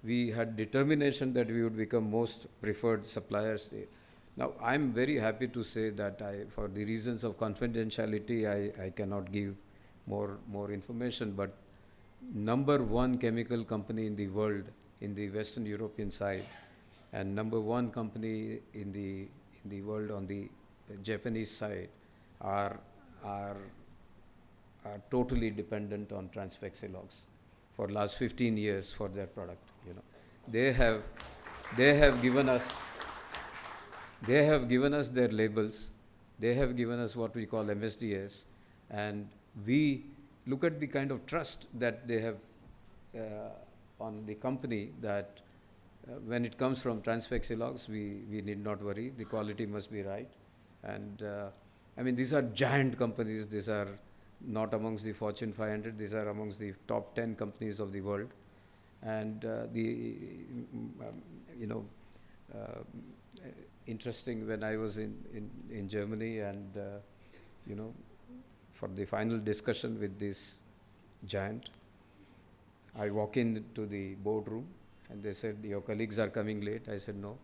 We had determination that we would become most preferred suppliers. Now, I'm very happy to say that for the reasons of confidentiality, I cannot give more information, but number one chemical company in the world, in the Western European side, and number one company in the world on the Japanese side are totally dependent on Transfexilox for last 15 years for their product. You know, they have given us their labels, they have given us what we call MSDS, and we look at the kind of trust that they have on the company that when it comes from Transfexilox, we need not worry, the quality must be right. And I mean, these are giant companies, these are not amongst the Fortune 500, these are amongst the top 10 companies of the world. And interesting, when I was in Germany and, for the final discussion with this giant, I walk into the boardroom and they said, your colleagues are coming late. I said, no.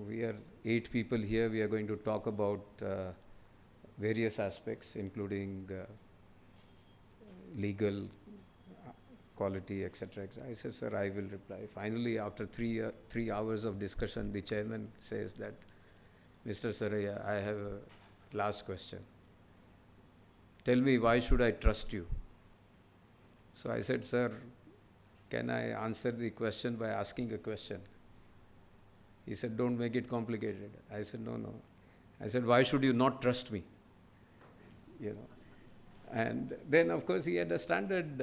We are 8 people here. We are going to talk about various aspects, including legal, quality, etc. I said, sir, I will reply. Finally, after 3 hours of discussion, the chairman says that, Mr. Saraya, I have a last question. Tell me, why should I trust you? So I said, sir, can I answer the question by asking a question? He said, don't make it complicated. I said, no. I said, why should you not trust me? You know. And then, of course, he had a standard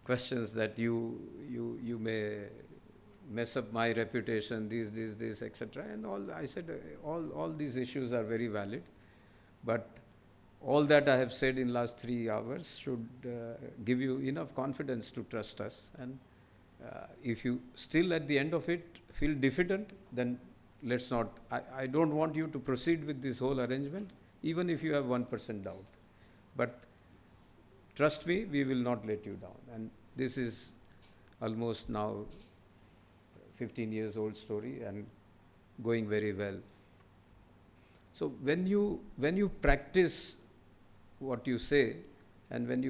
questions that you may mess up my reputation, this, etc. And all. I said, all these issues are very valid, but all that I have said in last 3 hours should give you enough confidence to trust us. And if you still at the end of it feel diffident, then let's not. I don't want you to proceed with this whole arrangement, even if you have 1% doubt. But trust me, we will not let you down. And this is almost now 15 years old story and going very well. So when you practice what you say, and when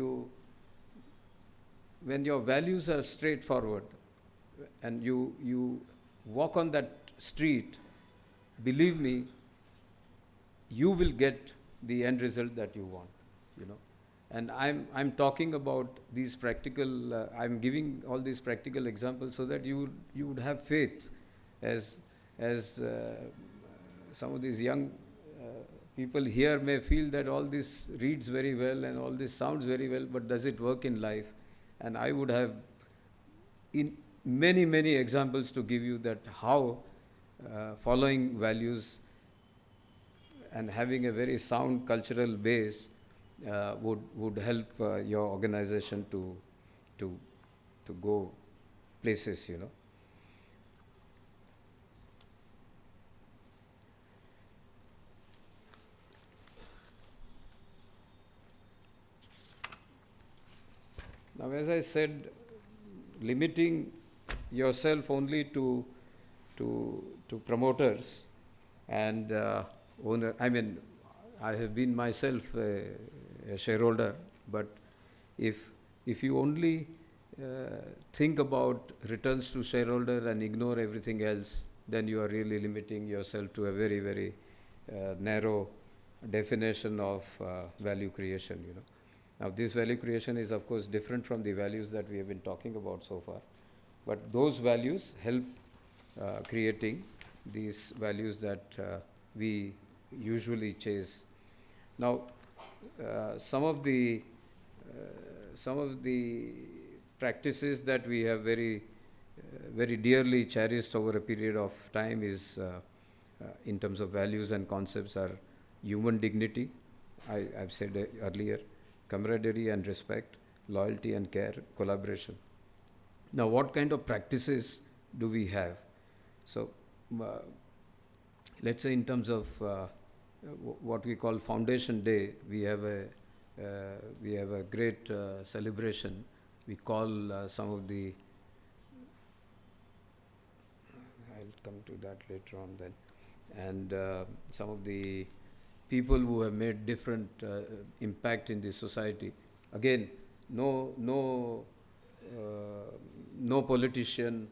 your values are straightforward, and you walk on that street, believe me, you will get the end result that you want, you know. And I'm talking about these practical. I'm giving all these practical examples so that you would have faith as some of these young people here may feel that all this reads very well and all this sounds very well, but does it work in life? And I would have in many examples to give you that how following values and having a very sound cultural base would help your organization to go places, you know. Now, as I said, limiting yourself only to promoters and owner. I mean, I have been myself a shareholder, but if you only think about returns to shareholder and ignore everything else, then you are really limiting yourself to a very narrow definition of value creation, you know. Now, this value creation is, of course, different from the values that we have been talking about so far, but those values help creating these values that we usually chase. Now, some of the practices that we have very dearly cherished over a period of time is, in terms of values and concepts, are human dignity. I've said earlier, camaraderie and respect, loyalty and care, collaboration. Now, what kind of practices do we have? So, let's say in terms of what we call Foundation Day, we have a great celebration. We call some of the, I'll come to that later on then, and some of the people who have made different impact in the society. Again, no politician,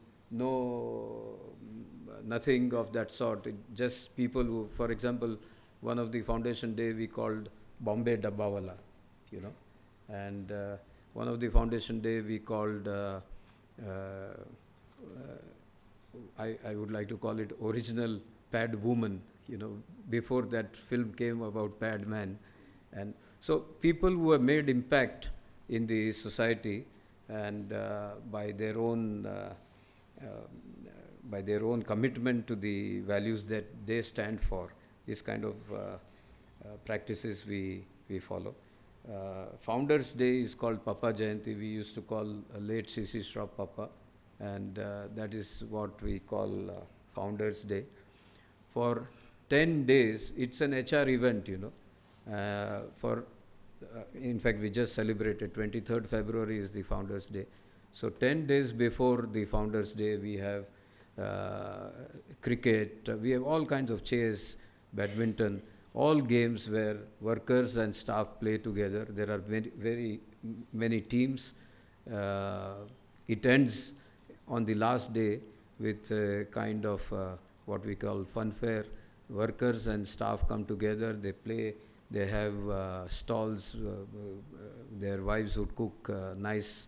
nothing of that sort. Just people who, for example, one of the Foundation Day we called Bombay Dabbawala, you know, and one of the Foundation Day we called, I would like to call it original Pad Woman, you know, before that film came about Pad Man. And so people who have made impact in the society and by their own commitment to the values that they stand for, this kind of practices we follow. Founders Day is called Papa Jayanti. We used to call late C.C. Shroff Papa, and that is what we call Founders Day. For 10 days, it's an HR event, you know. In fact, we just celebrated 23rd February is the Founders Day. So 10 days before the Founders Day, we have cricket, we have all kinds of chess, badminton, all games where workers and staff play together. There are very many teams. It ends on the last day with a kind of what we call fun fair. Workers and staff come together, they play, they have stalls, their wives would cook nice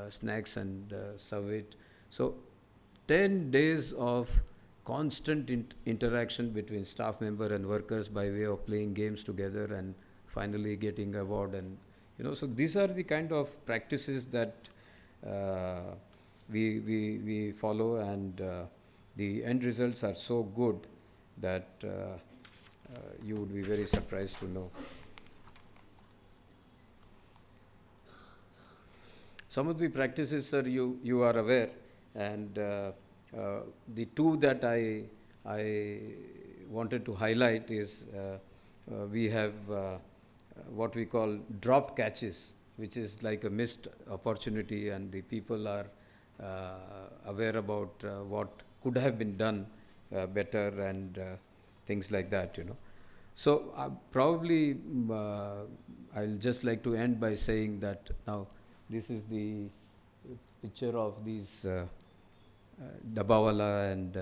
snacks and serve it. So 10 days of constant interaction between staff member and workers by way of playing games together and finally getting award. And you know, so these are the kind of practices that we follow, and the end results are so good that you would be very surprised to know. Some of the practices, sir, you are aware, and the two that I wanted to highlight is we have what we call drop catches, which is like a missed opportunity, and the people are aware about what could have been done better and things like that, you know. So probably I'll just like to end by saying that now this is the picture of these Dabbawala and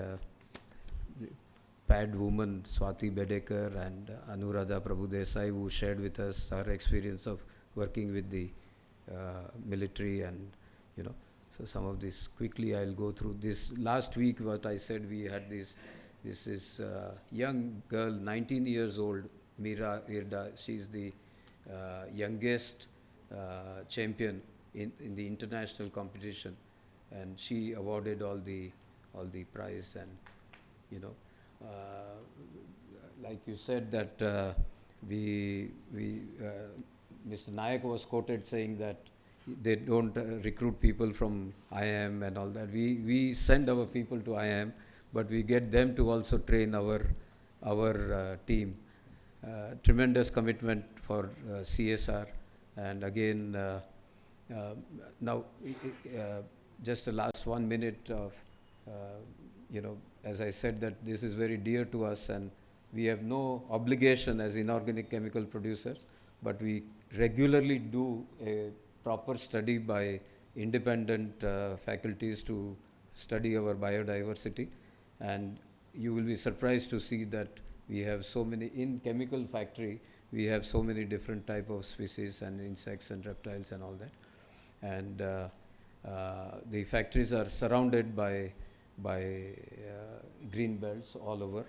Pad woman Swati Bedekar and Anuradha Prabhudesai, who shared with us her experience of working with the military, and you know. So some of this quickly I'll go through. This last week, what I said, we had this is young girl, 19 years old, Mira Irda. She's the youngest champion in the international competition, and she awarded all the prize. And you know, like you said that Mr. Nayak was quoted saying that they don't recruit people from IIM and all that. We send our people to IIM, but we get them to also train our team. Tremendous commitment for CSR. And again, now just the last 1 minute of, as I said, that this is very dear to us, and we have no obligation as inorganic chemical producers, but we regularly do a proper study by independent faculties to study our biodiversity. And you will be surprised to see that we have so many, in chemical factory, we have so many different type of species and insects and reptiles and all that. And the factories are surrounded by green belts all over.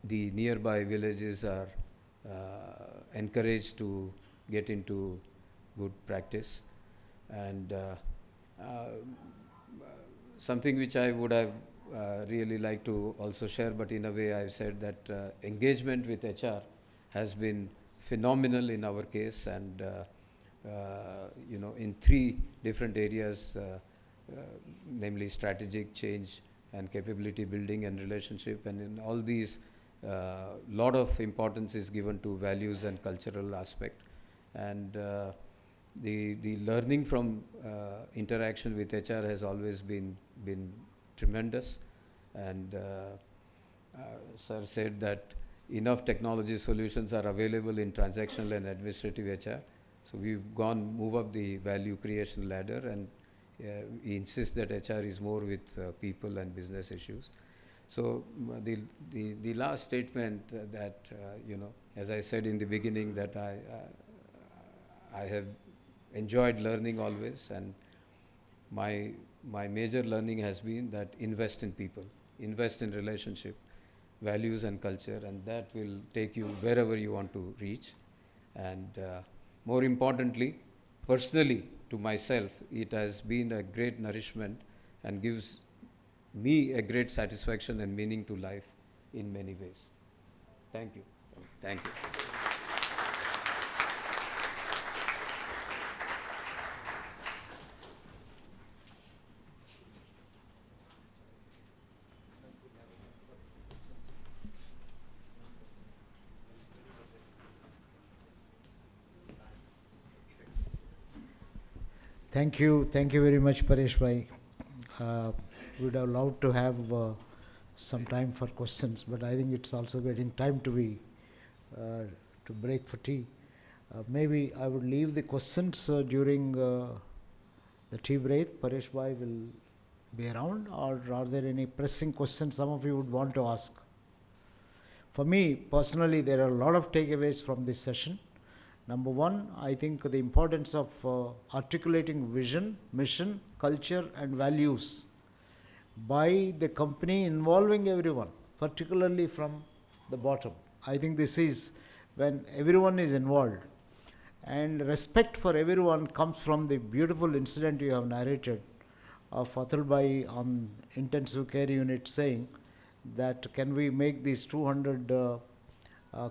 The nearby villages are encouraged to get into good practice. And something which I would have really liked to also share, but in a way I've said that engagement with HR has been phenomenal in our case, and in 3 different areas, namely strategic change and capability building and relationship, and in all these lot of importance is given to values and cultural aspect. And the learning from interaction with HR has always been tremendous. And sir said that enough technology solutions are available in transactional and administrative HR. So we've move up the value creation ladder, and we insist that HR is more with people and business issues. So the last statement that, as I said in the beginning, that I have enjoyed learning always, and my major learning has been that invest in people, invest in relationship, values and culture, and that will take you wherever you want to reach. And more importantly, personally to myself, it has been a great nourishment and gives me a great satisfaction and meaning to life in many ways. Thank you. Thank you. Thank you very much, Paresh bhai. We would have loved to have some time for questions, but I think it's also getting time to break for tea. Maybe I would leave the questions during the tea break. Paresh bhai will be around, or are there any pressing questions some of you would want to ask? For me, personally, there are a lot of takeaways from this session. Number one, I think the importance of articulating vision, mission, culture and values by the company involving everyone, particularly from the bottom. I think this is when everyone is involved. And respect for everyone comes from the beautiful incident you have narrated of Atul bhai on intensive care unit saying that can we make these 200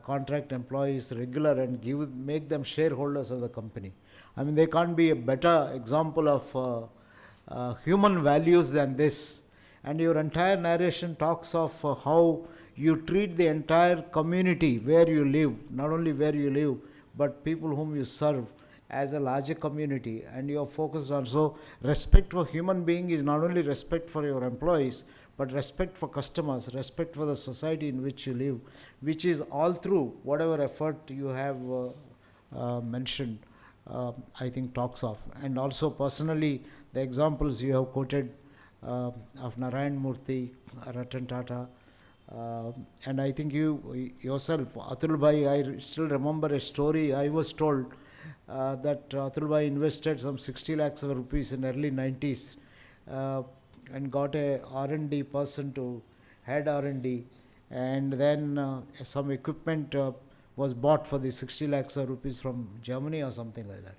contract employees regular and make them shareholders of the company. I mean, there can't be a better example of human values than this. And your entire narration talks of how you treat the entire community where you live, not only where you live, but people whom you serve as a larger community. And you are focused on, so respect for human being is not only respect for your employees, but respect for customers, respect for the society in which you live, which is all through whatever effort you have mentioned, I think talks of. And also personally, the examples you have quoted of Narayan Murthy, Ratan Tata, and I think you yourself, Atul bhai, I still remember a story I was told that Atulbai invested some 60 lakhs of rupees in early 90s and got a R&D person to head R&D, and then some equipment was bought for the 60 lakhs of rupees from Germany or something like that.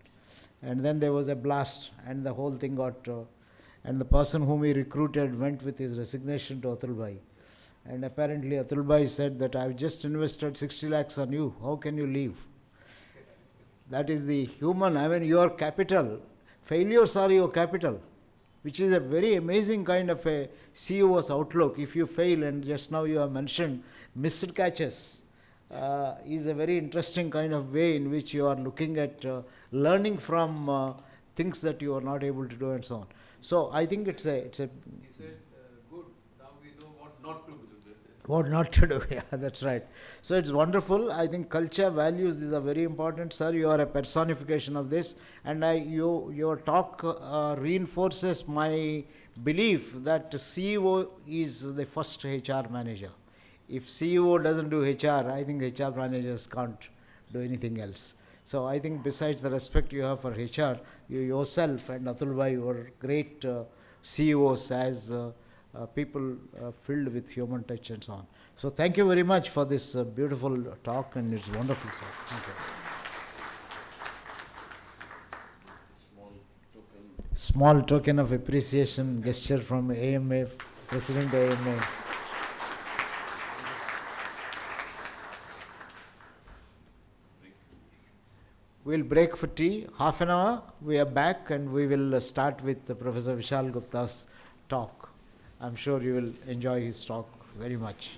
And then there was a blast, and the whole thing got, and the person whom he recruited went with his resignation to Atulbai. And apparently Atulbai said that I've just invested 60 lakhs on you, how can you leave? That is the human, I mean your capital, failures are your capital, which is a very amazing kind of a CEO's outlook. If you fail, and just now you have mentioned missed catches, is a very interesting kind of way in which you are looking at learning from things that you are not able to do and so on. So I think it's a He said, good, now we know what not to do. what not to do. Yeah, that's right. So it's wonderful. I think culture, values, these are very important, sir. You are a personification of this, and your talk reinforces my belief that CEO is the first HR manager. If CEO doesn't do HR, I think HR managers can't do anything else. So I think besides the respect you have for HR, you yourself and Atulbai were great CEOs as people filled with human touch and so on. So thank you very much for this beautiful talk, and it's wonderful, sir. Thank you. Small token of appreciation gesture from AMA, President AMA. We'll break for tea, half an hour. We are back, and we will start with Professor Vishal Gupta's talk. I'm sure you will enjoy his talk very much.